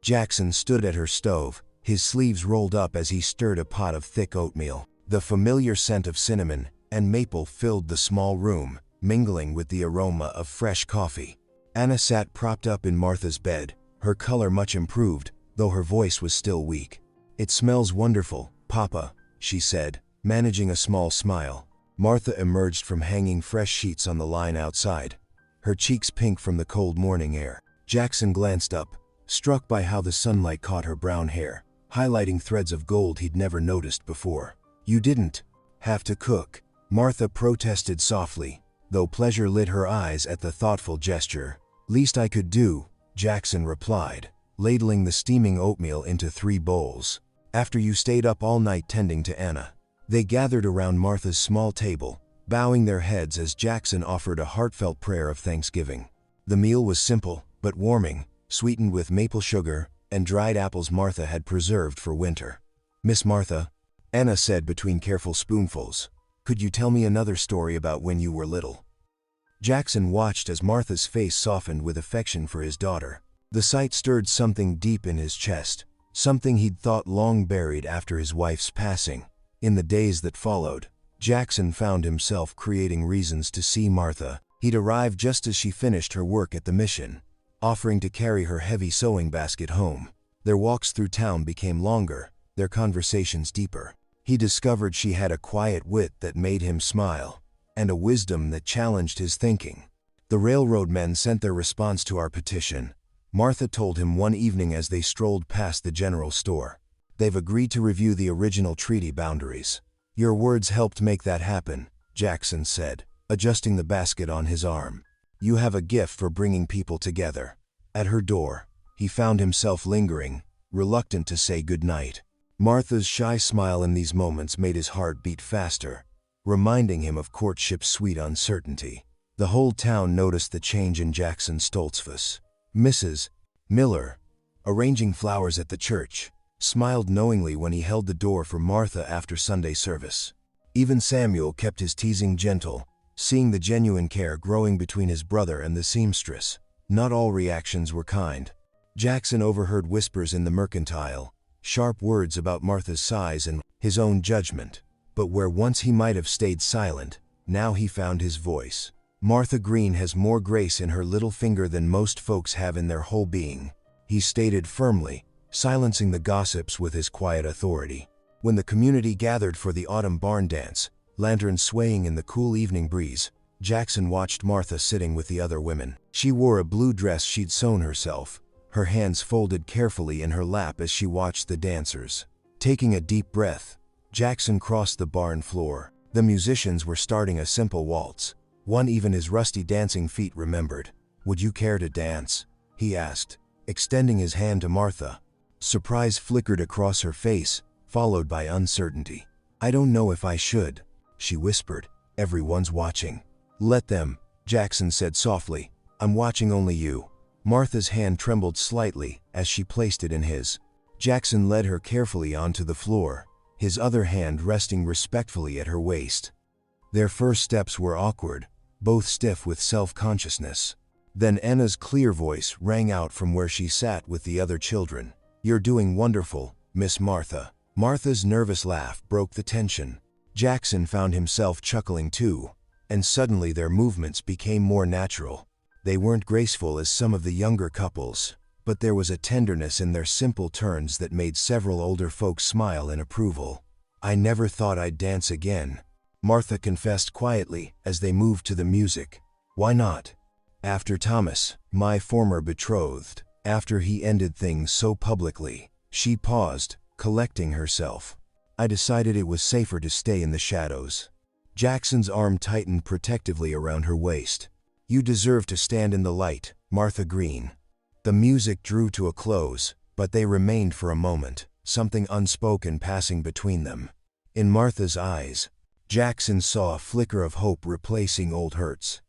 Jackson stood at her stove, his sleeves rolled up as he stirred a pot of thick oatmeal. The familiar scent of cinnamon and maple filled the small room, mingling with the aroma of fresh coffee. Anna sat propped up in Martha's bed, her color much improved, though her voice was still weak. It smells wonderful, Papa, she said, managing a small smile. Martha emerged from hanging fresh sheets on the line outside, her cheeks pink from the cold morning air. Jackson glanced up, struck by how the sunlight caught her brown hair, highlighting threads of gold he'd never noticed before. You didn't have to cook, Martha protested softly, though pleasure lit her eyes at the thoughtful gesture. Least I could do, Jackson replied, ladling the steaming oatmeal into 3 bowls. After you stayed up all night tending to Anna. They gathered around Martha's small table, bowing their heads as Jackson offered a heartfelt prayer of thanksgiving. The meal was simple, but warming, sweetened with maple sugar and dried apples Martha had preserved for winter. Miss Martha, Anna said between careful spoonfuls, could you tell me another story about when you were little? Jackson watched as Martha's face softened with affection for his daughter. The sight stirred something deep in his chest, something he'd thought long buried after his wife's passing. In the days that followed, Jackson found himself creating reasons to see Martha. He'd arrive just as she finished her work at the mission, offering to carry her heavy sewing basket home. Their walks through town became longer, their conversations deeper. He discovered she had a quiet wit that made him smile, and a wisdom that challenged his thinking. The railroad men sent their response to our petition, Martha told him one evening as they strolled past the general store. They've agreed to review the original treaty boundaries. Your words helped make that happen, Jackson said, adjusting the basket on his arm. You have a gift for bringing people together. At her door, he found himself lingering, reluctant to say goodnight. Martha's shy smile in these moments made his heart beat faster, reminding him of courtship's sweet uncertainty. The whole town noticed the change in Jackson Stoltzfus. Mrs. Miller, arranging flowers at the church, smiled knowingly when he held the door for Martha after Sunday service. Even Samuel kept his teasing gentle, seeing the genuine care growing between his brother and the seamstress. Not all reactions were kind. Jackson overheard whispers in the mercantile, sharp words about Martha's size and his own judgment. But where once he might have stayed silent, now he found his voice. Martha Green has more grace in her little finger than most folks have in their whole being, he stated firmly, silencing the gossips with his quiet authority. When the community gathered for the autumn barn dance, lanterns swaying in the cool evening breeze, Jackson watched Martha sitting with the other women. She wore a blue dress she'd sewn herself, her hands folded carefully in her lap as she watched the dancers. Taking a deep breath, Jackson crossed the barn floor. The musicians were starting a simple waltz, one even his rusty dancing feet remembered. Would you care to dance? He asked, extending his hand to Martha. Surprise flickered across her face, followed by uncertainty. I don't know if I should, she whispered. Everyone's watching. Let them, Jackson said softly. I'm watching only you. Martha's hand trembled slightly as she placed it in his. Jackson led her carefully onto the floor, his other hand resting respectfully at her waist. Their first steps were awkward, both stiff with self-consciousness. Then Anna's clear voice rang out from where she sat with the other children. You're doing wonderful, Miss Martha. Martha's nervous laugh broke the tension. Jackson found himself chuckling too, and suddenly their movements became more natural. They weren't graceful as some of the younger couples, but there was a tenderness in their simple turns that made several older folks smile in approval. I never thought I'd dance again, Martha confessed quietly as they moved to the music. Why not? After Thomas, my former betrothed, after he ended things so publicly. She paused, collecting herself. I decided it was safer to stay in the shadows. Jackson's arm tightened protectively around her waist. "You deserve to stand in the light, Martha Green." The music drew to a close, but they remained for a moment, something unspoken passing between them. In Martha's eyes, Jackson saw a flicker of hope replacing old hurts.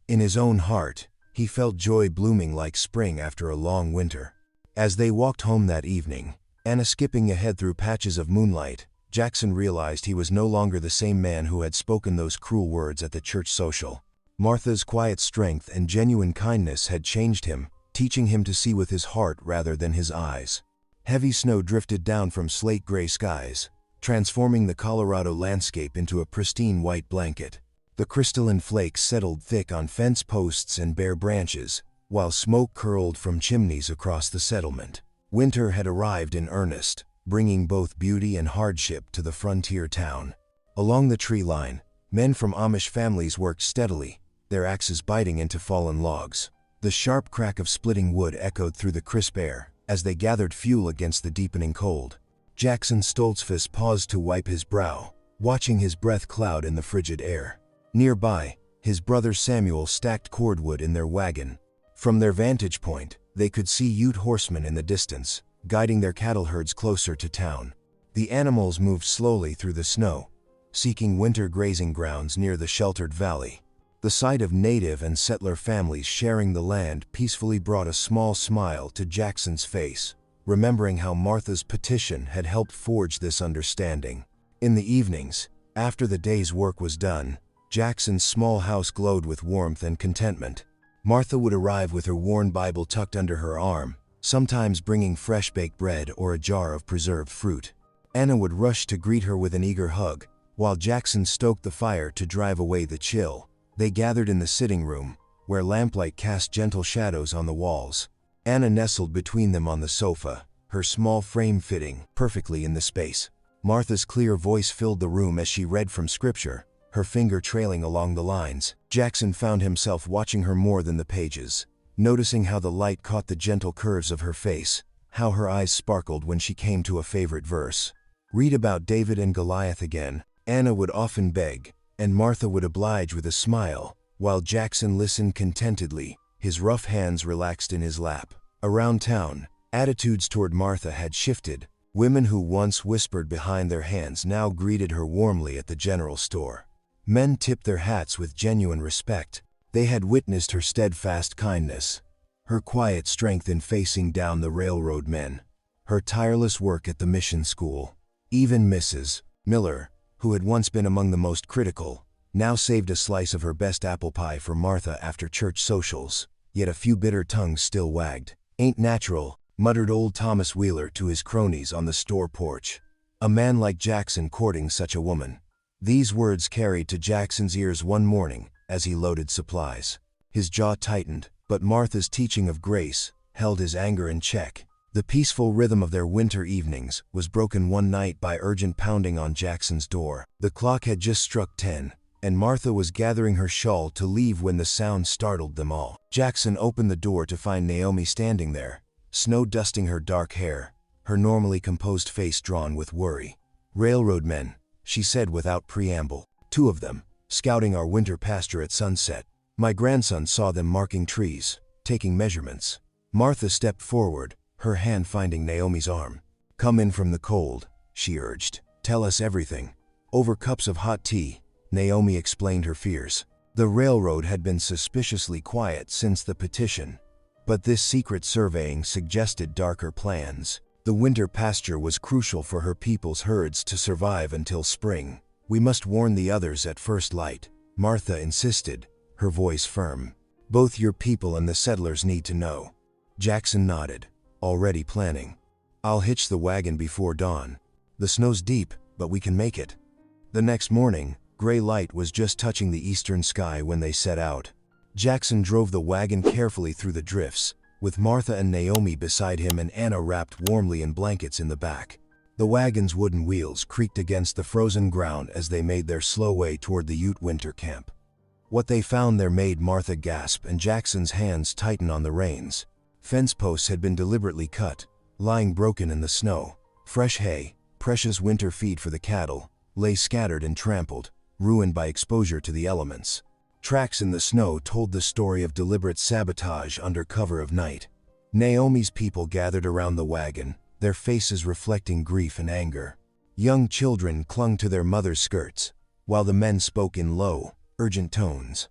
In his own heart, he felt joy blooming like spring after a long winter. As they walked home that evening, Anna skipping ahead through patches of moonlight, Jackson realized he was no longer the same man who had spoken those cruel words at the church social. Martha's quiet strength and genuine kindness had changed him, teaching him to see with his heart rather than his eyes. Heavy snow drifted down from slate-gray skies, transforming the Colorado landscape into a pristine white blanket. The crystalline flakes settled thick on fence posts and bare branches, while smoke curled from chimneys across the settlement. Winter had arrived in earnest, bringing both beauty and hardship to the frontier town. Along the tree line, men from Amish families worked steadily, their axes biting into fallen logs. The sharp crack of splitting wood echoed through the crisp air as they gathered fuel against the deepening cold. Jackson Stoltzfus paused to wipe his brow, watching his breath cloud in the frigid air. Nearby, his brother Samuel stacked cordwood in their wagon. From their vantage point, they could see Ute horsemen in the distance, guiding their cattle herds closer to town. The animals moved slowly through the snow, seeking winter grazing grounds near the sheltered valley. The sight of native and settler families sharing the land peacefully brought a small smile to Jackson's face, remembering how Martha's petition had helped forge this understanding. In the evenings, after the day's work was done, Jackson's small house glowed with warmth and contentment. Martha would arrive with her worn Bible tucked under her arm, sometimes bringing fresh baked bread or a jar of preserved fruit. Anna would rush to greet her with an eager hug, while Jackson stoked the fire to drive away the chill. They gathered in the sitting room, where lamplight cast gentle shadows on the walls. Anna nestled between them on the sofa, her small frame fitting perfectly in the space. Martha's clear voice filled the room as she read from scripture, her finger trailing along the lines. Jackson found himself watching her more than the pages, noticing how the light caught the gentle curves of her face, how her eyes sparkled when she came to a favorite verse. "Read about David and Goliath again," Anna would often beg, and Martha would oblige with a smile, while Jackson listened contentedly, his rough hands relaxed in his lap. Around town, attitudes toward Martha had shifted. Women who once whispered behind their hands now greeted her warmly at the general store. Men tipped their hats with genuine respect. They had witnessed her steadfast kindness, her quiet strength in facing down the railroad men, her tireless work at the mission school. Even Mrs. Miller, who had once been among the most critical, now saved a slice of her best apple pie for Martha after church socials, yet a few bitter tongues still wagged. "Ain't natural," muttered old Thomas Wheeler to his cronies on the store porch. A man like Jackson courting such a woman. These words carried to Jackson's ears one morning as he loaded supplies. His jaw tightened, but Martha's teaching of grace held his anger in check. The peaceful rhythm of their winter evenings was broken one night by urgent pounding on Jackson's door. The clock had just struck 10, and Martha was gathering her shawl to leave when the sound startled them all. Jackson opened the door to find Naomi standing there, snow dusting her dark hair, her normally composed face drawn with worry. "Railroad men," she said without preamble. "Two of them, scouting our winter pasture at sunset. My grandson saw them marking trees, taking measurements." Martha stepped forward, her hand finding Naomi's arm. "Come in from the cold," she urged. "Tell us everything." Over cups of hot tea, Naomi explained her fears. The railroad had been suspiciously quiet since the petition, but this secret surveying suggested darker plans. The winter pasture was crucial for her people's herds to survive until spring. "We must warn the others at first light," Martha insisted, her voice firm. "Both your people and the settlers need to know." Jackson nodded, already planning. "I'll hitch the wagon before dawn. The snow's deep, but we can make it." The next morning, gray light was just touching the eastern sky when they set out. Jackson drove the wagon carefully through the drifts, with Martha and Naomi beside him and Anna wrapped warmly in blankets in the back. The wagon's wooden wheels creaked against the frozen ground as they made their slow way toward the Ute winter camp. What they found there made Martha gasp and Jackson's hands tighten on the reins. Fence posts had been deliberately cut, lying broken in the snow. Fresh hay, precious winter feed for the cattle, lay scattered and trampled. ruined by exposure to the elements. Tracks in the snow told the story of deliberate sabotage under cover of night. Naomi's people gathered around the wagon, their faces reflecting grief and anger. Young children clung to their mother's skirts, while the men spoke in low, urgent tones.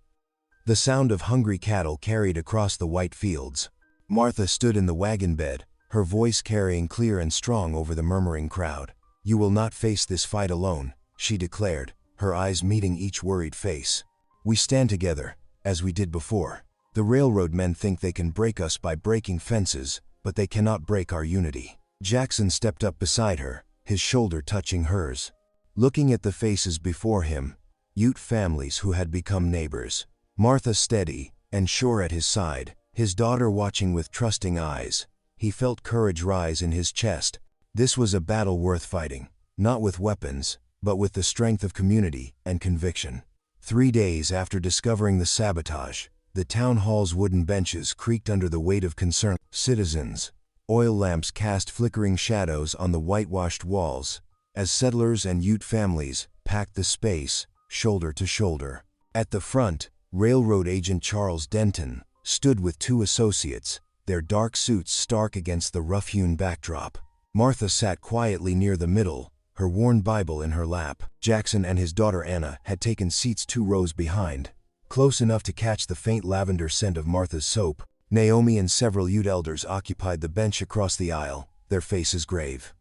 The sound of hungry cattle carried across the white fields. Martha stood in the wagon bed, her voice carrying clear and strong over the murmuring crowd. "You will not face this fight alone," she declared, her eyes meeting each worried face. "We stand together, as we did before. The railroad men think they can break us by breaking fences, but they cannot break our unity." Jackson stepped up beside her, his shoulder touching hers. Looking at the faces before him, Ute families who had become neighbors. Martha steady and sure at his side, his daughter watching with trusting eyes. He felt courage rise in his chest. This was a battle worth fighting, not with weapons, but with the strength of community and conviction. 3 days after discovering the sabotage, the town hall's wooden benches creaked under the weight of concerned citizens. Oil lamps cast flickering shadows on the whitewashed walls, as settlers and Ute families packed the space, shoulder to shoulder. At the front, railroad agent Charles Denton stood with 2 associates, their dark suits stark against the rough-hewn backdrop. Martha sat quietly near the middle, her worn Bible in her lap. Jackson and his daughter Anna had taken seats 2 rows behind, close enough to catch the faint lavender scent of Martha's soap. Naomi and several Ute elders occupied the bench across the aisle, their faces grave.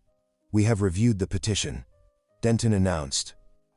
"We have reviewed the petition," Denton announced,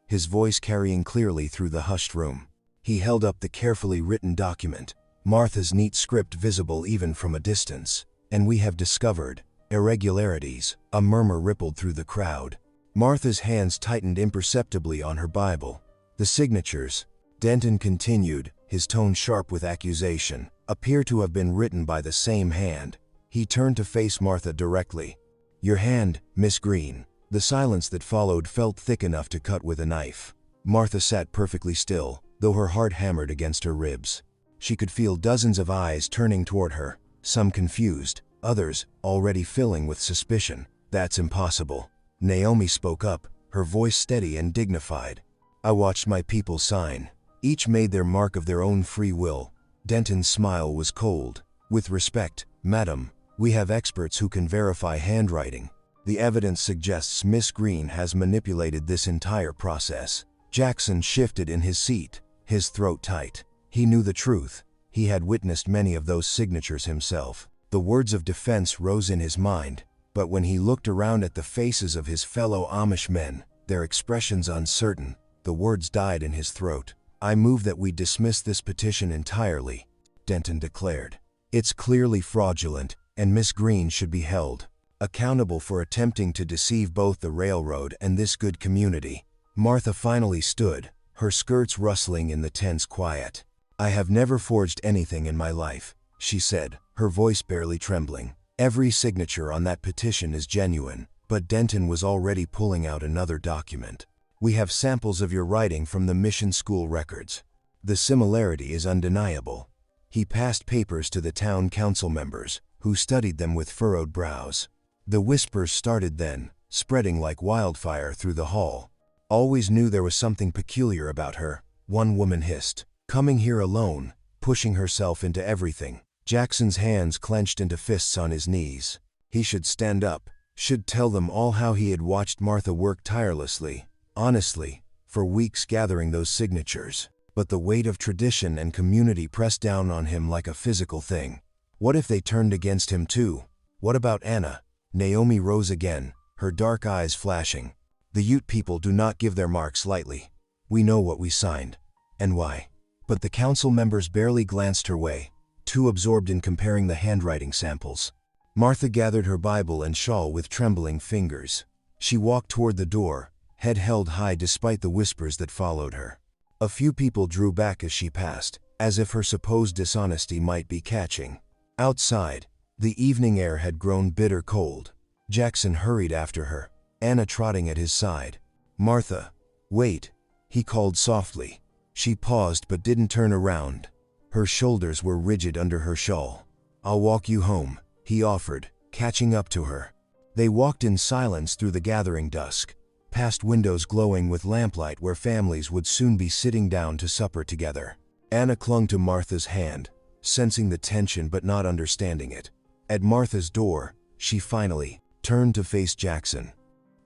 his voice carrying clearly through the hushed room. He held up the carefully written document, Martha's neat script visible even from a distance. "And we have discovered irregularities." A murmur rippled through the crowd. Martha's hands tightened imperceptibly on her Bible. "The signatures," Denton continued, his tone sharp with accusation, "appear to have been written by the same hand." He turned to face Martha directly. "Your hand, Miss Green." The silence that followed felt thick enough to cut with a knife. Martha sat perfectly still, though her heart hammered against her ribs. She could feel dozens of eyes turning toward her, some confused, others already filling with suspicion. "That's impossible." Naomi spoke up, her voice steady and dignified. "I watched my people sign. Each made their mark of their own free will." Denton's smile was cold. "With respect, madam, we have experts who can verify handwriting. The evidence suggests Miss Green has manipulated this entire process." Jackson shifted in his seat, his throat tight. He knew the truth. He had witnessed many of those signatures himself. The words of defense rose in his mind, but when he looked around at the faces of his fellow Amish men, their expressions uncertain, the words died in his throat. "I move that we dismiss this petition entirely," Denton declared. "It's clearly fraudulent, and Miss Green should be held accountable for attempting to deceive both the railroad and this good community." Martha finally stood, her skirts rustling in the tense quiet. "I have never forged anything in my life," she said, her voice barely trembling. "Every signature on that petition is genuine." But Denton was already pulling out another document. "We have samples of your writing from the mission school records. The similarity is undeniable." He passed papers to the town council members, who studied them with furrowed brows. The whispers started then, spreading like wildfire through the hall. "Always knew there was something peculiar about her," one woman hissed. "Coming here alone, pushing herself into everything." Jackson's hands clenched into fists on his knees. He should stand up, should tell them all how he had watched Martha work tirelessly, honestly, for weeks gathering those signatures. But the weight of tradition and community pressed down on him like a physical thing. What if they turned against him too? What about Anna? Naomi rose again, her dark eyes flashing. "The Ute people do not give their marks lightly. We know what we signed, and why." But the council members barely glanced her way, too absorbed in comparing the handwriting samples. Martha gathered her Bible and shawl with trembling fingers. She walked toward the door, head held high despite the whispers that followed her. A few people drew back as she passed, as if her supposed dishonesty might be catching. Outside, the evening air had grown bitter cold. Jackson hurried after her, Anna trotting at his side. "Martha, wait," he called softly. She paused but didn't turn around. Her shoulders were rigid under her shawl. "I'll walk you home," he offered, catching up to her. They walked in silence through the gathering dusk. past windows glowing with lamplight where families would soon be sitting down to supper together. Anna clung to Martha's hand, sensing the tension but not understanding it. At Martha's door, she finally turned to face Jackson.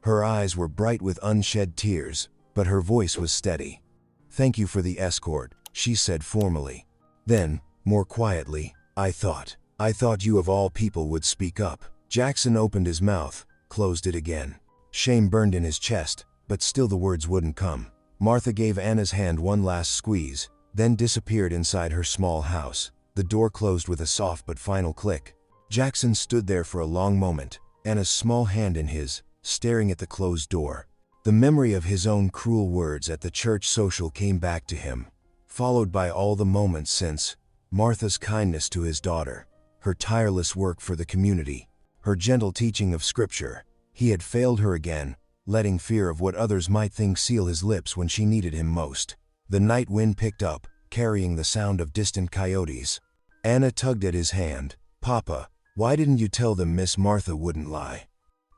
Her eyes were bright with unshed tears, but her voice was steady. "Thank you for the escort," she said formally. Then, more quietly, I thought you of all people would speak up." Jackson opened his mouth, closed it again. Shame burned in his chest, but still the words wouldn't come. Martha gave Anna's hand one last squeeze, then disappeared inside her small house. The door closed with a soft but final click. Jackson stood there for a long moment, Anna's small hand in his, staring at the closed door. The memory of his own cruel words at the church social came back to him, followed by all the moments since, Martha's kindness to his daughter, her tireless work for the community, her gentle teaching of Scripture. He had failed her again, letting fear of what others might think seal his lips when she needed him most. The night wind picked up, carrying the sound of distant coyotes. Anna tugged at his hand. "Papa, why didn't you tell them Miss Martha wouldn't lie?"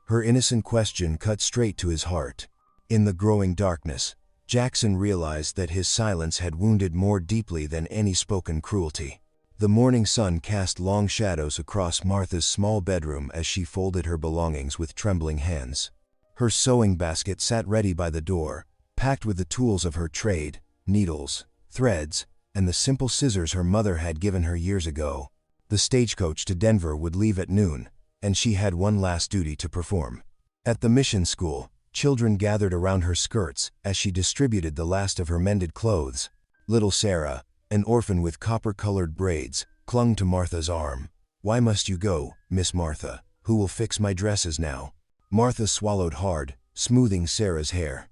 Her innocent question cut straight to his heart. In the growing darkness, Jackson realized that his silence had wounded more deeply than any spoken cruelty. The morning sun cast long shadows across Martha's small bedroom as she folded her belongings with trembling hands. Her sewing basket sat ready by the door, packed with the tools of her trade, needles, threads, and the simple scissors her mother had given her years ago. The stagecoach to Denver would leave at noon, and she had one last duty to perform. At the mission school, children gathered around her skirts as she distributed the last of her mended clothes. Little Sarah, an orphan with copper-colored braids, clung to Martha's arm. "Why must you go, Miss Martha? Who will fix my dresses now?" Martha swallowed hard, smoothing Sarah's hair.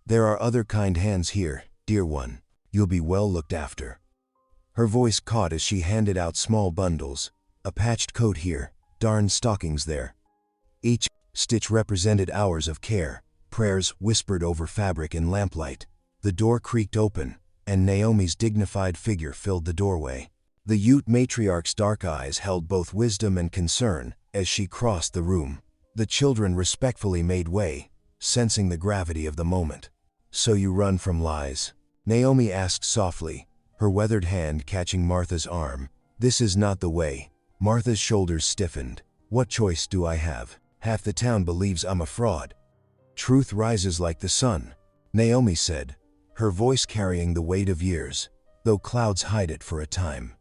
"There are other kind hands here, dear one. You'll be well looked after." Her voice caught as she handed out small bundles. A patched coat here, darned stockings there. Each stitch represented hours of care, prayers whispered over fabric in lamplight. The door creaked open, and Naomi's dignified figure filled the doorway. The Ute matriarch's dark eyes held both wisdom and concern as she crossed the room. The children respectfully made way, sensing the gravity of the moment. "So you run from lies?" Naomi asked softly, her weathered hand catching Martha's arm. "This is not the way." Martha's shoulders stiffened. "What choice do I have? Half the town believes I'm a fraud." "Truth rises like the sun," Naomi said, her voice carrying the weight of years, though clouds hide it for a time.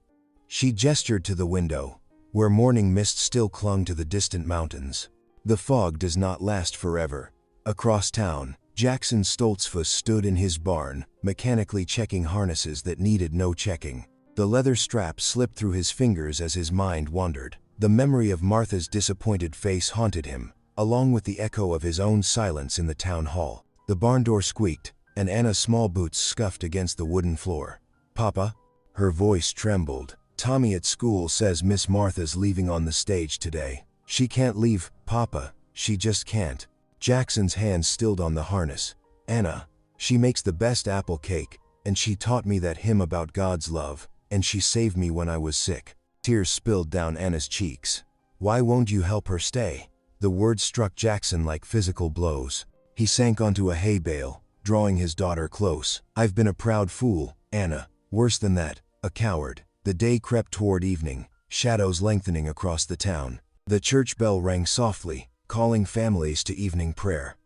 She gestured to the window, where morning mist still clung to the distant mountains. "The fog does not last forever." Across town, Jackson Stoltzfus stood in his barn, mechanically checking harnesses that needed no checking. The leather strap slipped through his fingers as his mind wandered. The memory of Martha's disappointed face haunted him, along with the echo of his own silence in the town hall. The barn door squeaked, and Anna's small boots scuffed against the wooden floor. "Papa?" Her voice trembled. "Tommy at school says Miss Martha's leaving on the stage today." "She can't leave, Papa. She just can't." Jackson's hand stilled on the harness. "Anna, she makes the best apple cake, and she taught me that hymn about God's love, and she saved me when I was sick." Tears spilled down Anna's cheeks. "Why won't you help her stay?" The words struck Jackson like physical blows. He sank onto a hay bale, drawing his daughter close. "I've been a proud fool, Anna. Worse than that, a coward." The day crept toward evening, shadows lengthening across the town. The church bell rang softly, calling families to evening prayer.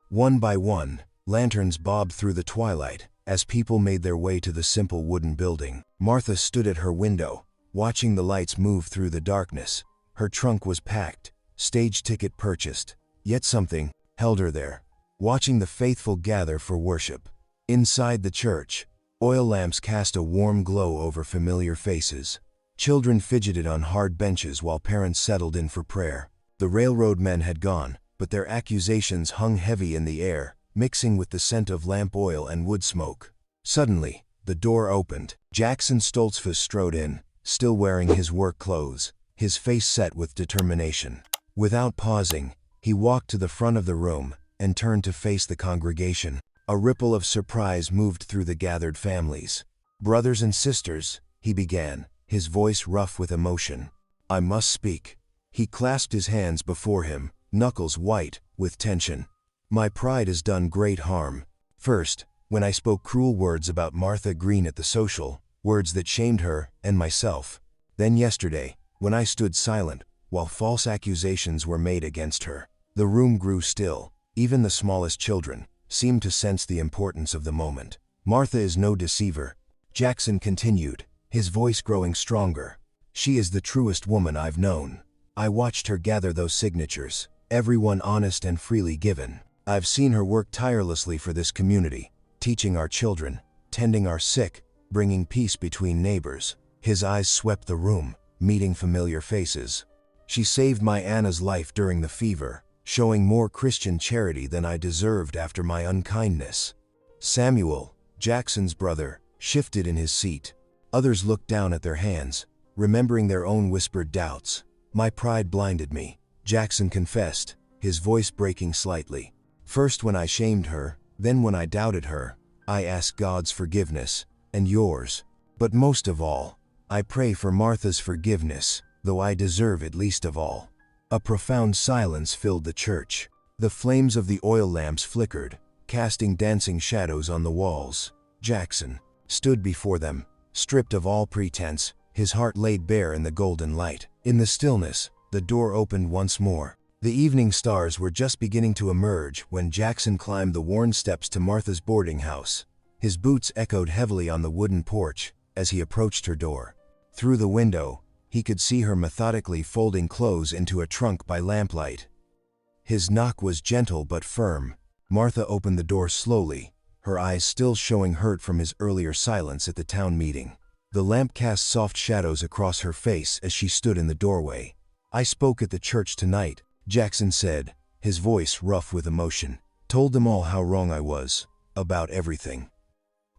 One by one, lanterns bobbed through the twilight as people made their way to the simple wooden building. Martha stood at her window, watching the lights move through the darkness. Her trunk was packed, stage ticket purchased, yet something held her there, watching the faithful gather for worship. Inside the church, oil lamps cast a warm glow over familiar faces. Children fidgeted on hard benches while parents settled in for prayer. The railroad men had gone, but their accusations hung heavy in the air, mixing with the scent of lamp oil and wood smoke. Suddenly, the door opened. Jackson Stoltzfus strode in, still wearing his work clothes, his face set with determination. Without pausing, he walked to the front of the room and turned to face the congregation. A ripple of surprise moved through the gathered families. "Brothers and sisters," he began, his voice rough with emotion, "I must speak." He clasped his hands before him, knuckles white with tension. My pride has done great harm. First, when I spoke cruel words about Martha Green at the social, words that shamed her and myself. Then yesterday, when I stood silent, while false accusations were made against her. The room grew still. Even the smallest children seemed to sense the importance of the moment. Martha is no deceiver, Jackson continued, his voice growing stronger. She is the truest woman I've known. I watched her gather those signatures, every one honest and freely given. I've seen her work tirelessly for this community, teaching our children, tending our sick, bringing peace between neighbors. His eyes swept the room, meeting familiar faces. She saved my Anna's life during the fever, showing more Christian charity than I deserved after my unkindness. Samuel, Jackson's brother, shifted in his seat. Others looked down at their hands, remembering their own whispered doubts. My pride blinded me, Jackson confessed, his voice breaking slightly. First when I shamed her, then when I doubted her, I asked God's forgiveness, and yours. But most of all, I pray for Martha's forgiveness, though I deserve it least of all. A profound silence filled the church. The flames of the oil lamps flickered, casting dancing shadows on the walls. Jackson stood before them, stripped of all pretense, his heart laid bare in the golden light. In the stillness, the door opened once more. The evening stars were just beginning to emerge when Jackson climbed the worn steps to Martha's boarding house. His boots echoed heavily on the wooden porch as he approached her door. Through the window, he could see her methodically folding clothes into a trunk by lamplight. His knock was gentle but firm. Martha opened the door slowly, her eyes still showing hurt from his earlier silence at the town meeting. The lamp cast soft shadows across her face as she stood in the doorway. I spoke at the church tonight, Jackson said, his voice rough with emotion. Told them all how wrong I was, about everything.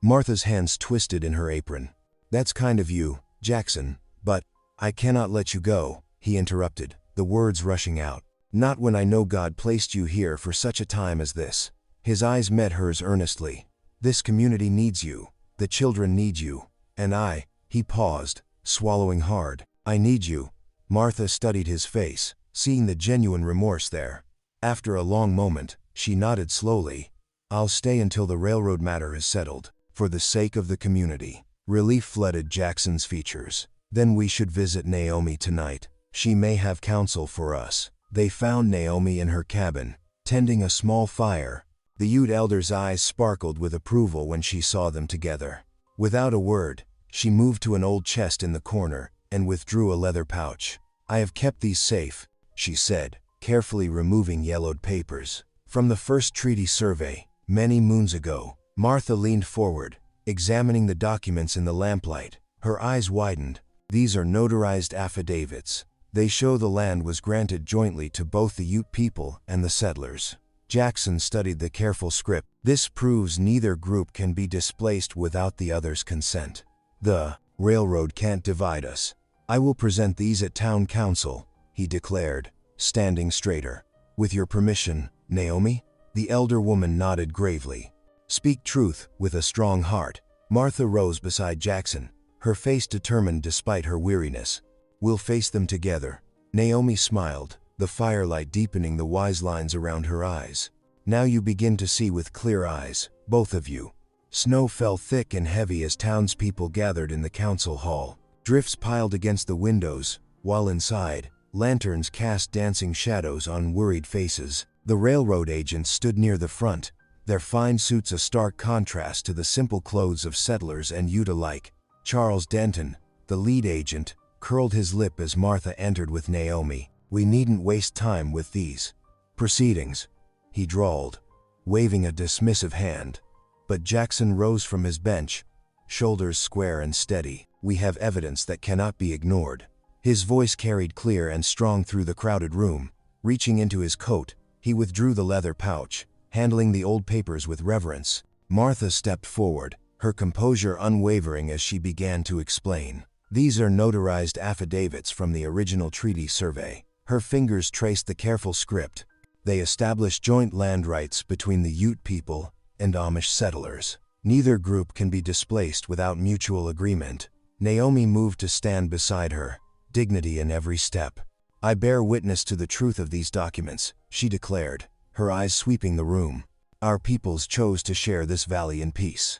Martha's hands twisted in her apron. That's kind of you, Jackson, but I cannot let you go, he interrupted, the words rushing out. Not when I know God placed you here for such a time as this. His eyes met hers earnestly. This community needs you, the children need you, and he paused, swallowing hard. I need you. Martha studied his face, seeing the genuine remorse there. After a long moment, she nodded slowly. I'll stay until the railroad matter is settled, for the sake of the community. Relief flooded Jackson's features. Then we should visit Naomi tonight. She may have counsel for us. They found Naomi in her cabin, tending a small fire. The Ute elder's eyes sparkled with approval when she saw them together. Without a word, she moved to an old chest in the corner and withdrew a leather pouch. I have kept these safe, she said, carefully removing yellowed papers. From the first treaty survey, many moons ago. Martha leaned forward, examining the documents in the lamplight. Her eyes widened. These are notarized affidavits. They show the land was granted jointly to both the Ute people and the settlers. Jackson studied the careful script. This proves neither group can be displaced without the other's consent. The railroad can't divide us. I will present these at town council, he declared, standing straighter. With your permission, Naomi? The elder woman nodded gravely. Speak truth with a strong heart. Martha rose beside Jackson, her face determined despite her weariness. We'll face them together. Naomi smiled, the firelight deepening the wise lines around her eyes. Now you begin to see with clear eyes, both of you. Snow fell thick and heavy as townspeople gathered in the council hall. Drifts piled against the windows, while inside, lanterns cast dancing shadows on worried faces. The railroad agents stood near the front, their fine suits a stark contrast to the simple clothes of settlers and Ute alike. Charles Denton, the lead agent, curled his lip as Martha entered with Naomi. We needn't waste time with these proceedings, he drawled, waving a dismissive hand. But Jackson rose from his bench, shoulders square and steady. We have evidence that cannot be ignored. His voice carried clear and strong through the crowded room. Reaching into his coat, he withdrew the leather pouch, handling the old papers with reverence. Martha stepped forward, her composure unwavering as she began to explain. These are notarized affidavits from the original treaty survey. Her fingers traced the careful script. They established joint land rights between the Ute people and Amish settlers. Neither group can be displaced without mutual agreement. Naomi moved to stand beside her, dignity in every step. I bear witness to the truth of these documents, she declared, her eyes sweeping the room. Our peoples chose to share this valley in peace.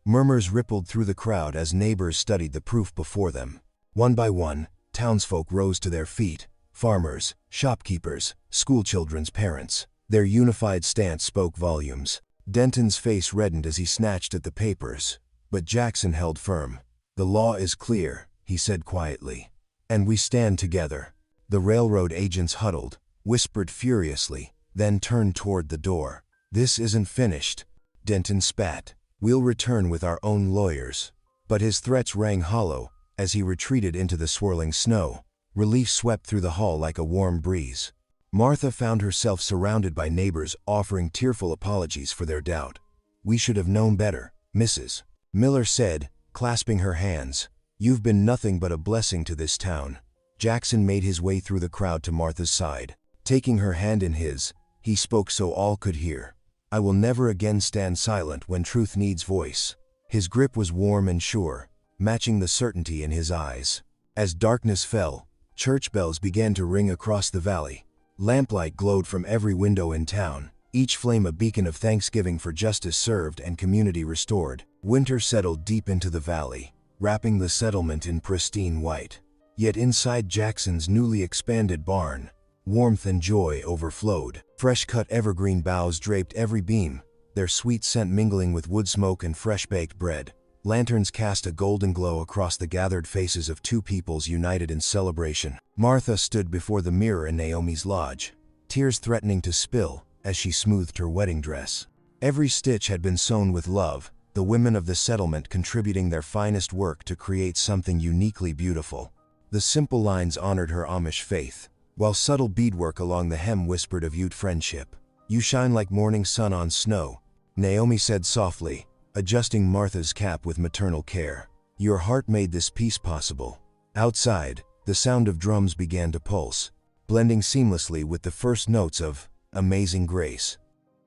Murmurs rippled through the crowd as neighbors studied the proof before them. One by one, townsfolk rose to their feet, farmers, shopkeepers, schoolchildren's parents. Their unified stance spoke volumes. Denton's face reddened as he snatched at the papers, but Jackson held firm. "The law is clear," he said quietly. "And we stand together." The railroad agents huddled, whispered furiously, then turned toward the door. "This isn't finished," Denton spat. "We'll return with our own lawyers." But his threats rang hollow as he retreated into the swirling snow. Relief swept through the hall like a warm breeze. Martha found herself surrounded by neighbors offering tearful apologies for their doubt. "We should have known better," Mrs. Miller said, clasping her hands. "You've been nothing but a blessing to this town." Jackson made his way through the crowd to Martha's side. Taking her hand in his, he spoke so all could hear. "I will never again stand silent when truth needs voice." His grip was warm and sure, matching the certainty in his eyes. As darkness fell, church bells began to ring across the valley. Lamplight glowed from every window in town, each flame a beacon of thanksgiving for justice served and community restored. Winter settled deep into the valley, wrapping the settlement in pristine white. Yet inside Jackson's newly expanded barn, warmth and joy overflowed. Fresh-cut evergreen boughs draped every beam, their sweet scent mingling with wood smoke and fresh-baked bread. Lanterns cast a golden glow across the gathered faces of two peoples united in celebration. Martha stood before the mirror in Naomi's lodge, tears threatening to spill as she smoothed her wedding dress. Every stitch had been sewn with love, the women of the settlement contributing their finest work to create something uniquely beautiful. The simple lines honored her Amish faith, while subtle beadwork along the hem whispered of Ute friendship. "You shine like morning sun on snow," Naomi said softly, adjusting Martha's cap with maternal care. "Your heart made this peace possible." Outside, the sound of drums began to pulse, blending seamlessly with the first notes of Amazing Grace.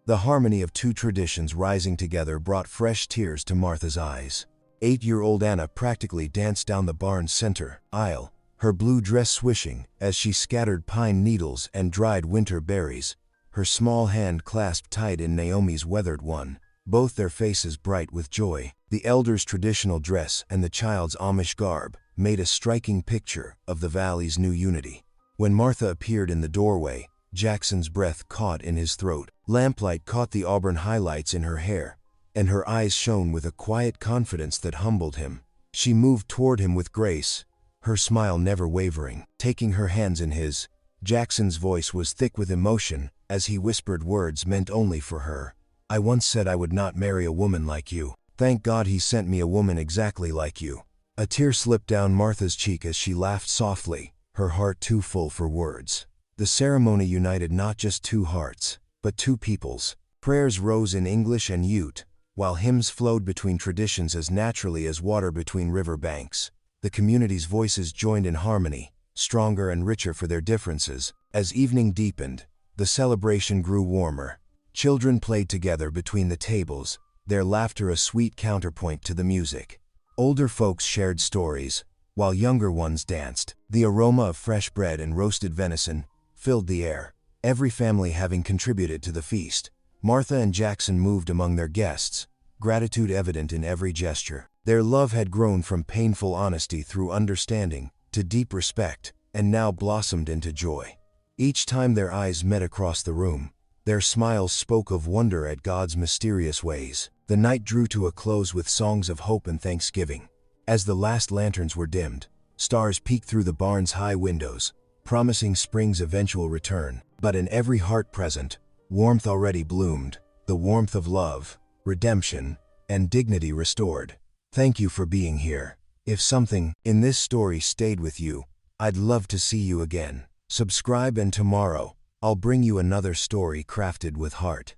The harmony of two traditions rising together brought fresh tears to Martha's eyes. 8-year-old Anna practically danced down the barn's center aisle, her blue dress swishing as she scattered pine needles and dried winter berries, her small hand clasped tight in Naomi's weathered one, both their faces bright with joy. The elder's traditional dress and the child's Amish garb made a striking picture of the valley's new unity. When Martha appeared in the doorway, Jackson's breath caught in his throat. Lamplight caught the auburn highlights in her hair, and her eyes shone with a quiet confidence that humbled him. She moved toward him with grace, her smile never wavering. Taking her hands in his, Jackson's voice was thick with emotion as he whispered words meant only for her. "I once said I would not marry a woman like you. Thank God he sent me a woman exactly like you." A tear slipped down Martha's cheek as she laughed softly, her heart too full for words. The ceremony united not just two hearts, but two peoples. Prayers rose in English and Ute, while hymns flowed between traditions as naturally as water between river banks. The community's voices joined in harmony, stronger and richer for their differences. As evening deepened, the celebration grew warmer. Children played together between the tables, their laughter a sweet counterpoint to the music. Older folks shared stories, while younger ones danced. The aroma of fresh bread and roasted venison filled the air, every family having contributed to the feast. Martha and Jackson moved among their guests, gratitude evident in every gesture. Their love had grown from painful honesty through understanding to deep respect, and now blossomed into joy. Each time their eyes met across the room, their smiles spoke of wonder at God's mysterious ways. The night drew to a close with songs of hope and thanksgiving. As the last lanterns were dimmed, stars peeked through the barn's high windows, promising spring's eventual return. But in every heart present, warmth already bloomed, the warmth of love, redemption, and dignity restored. Thank you for being here. If something in this story stayed with you, I'd love to see you again. Subscribe and tomorrow, I'll bring you another story crafted with heart.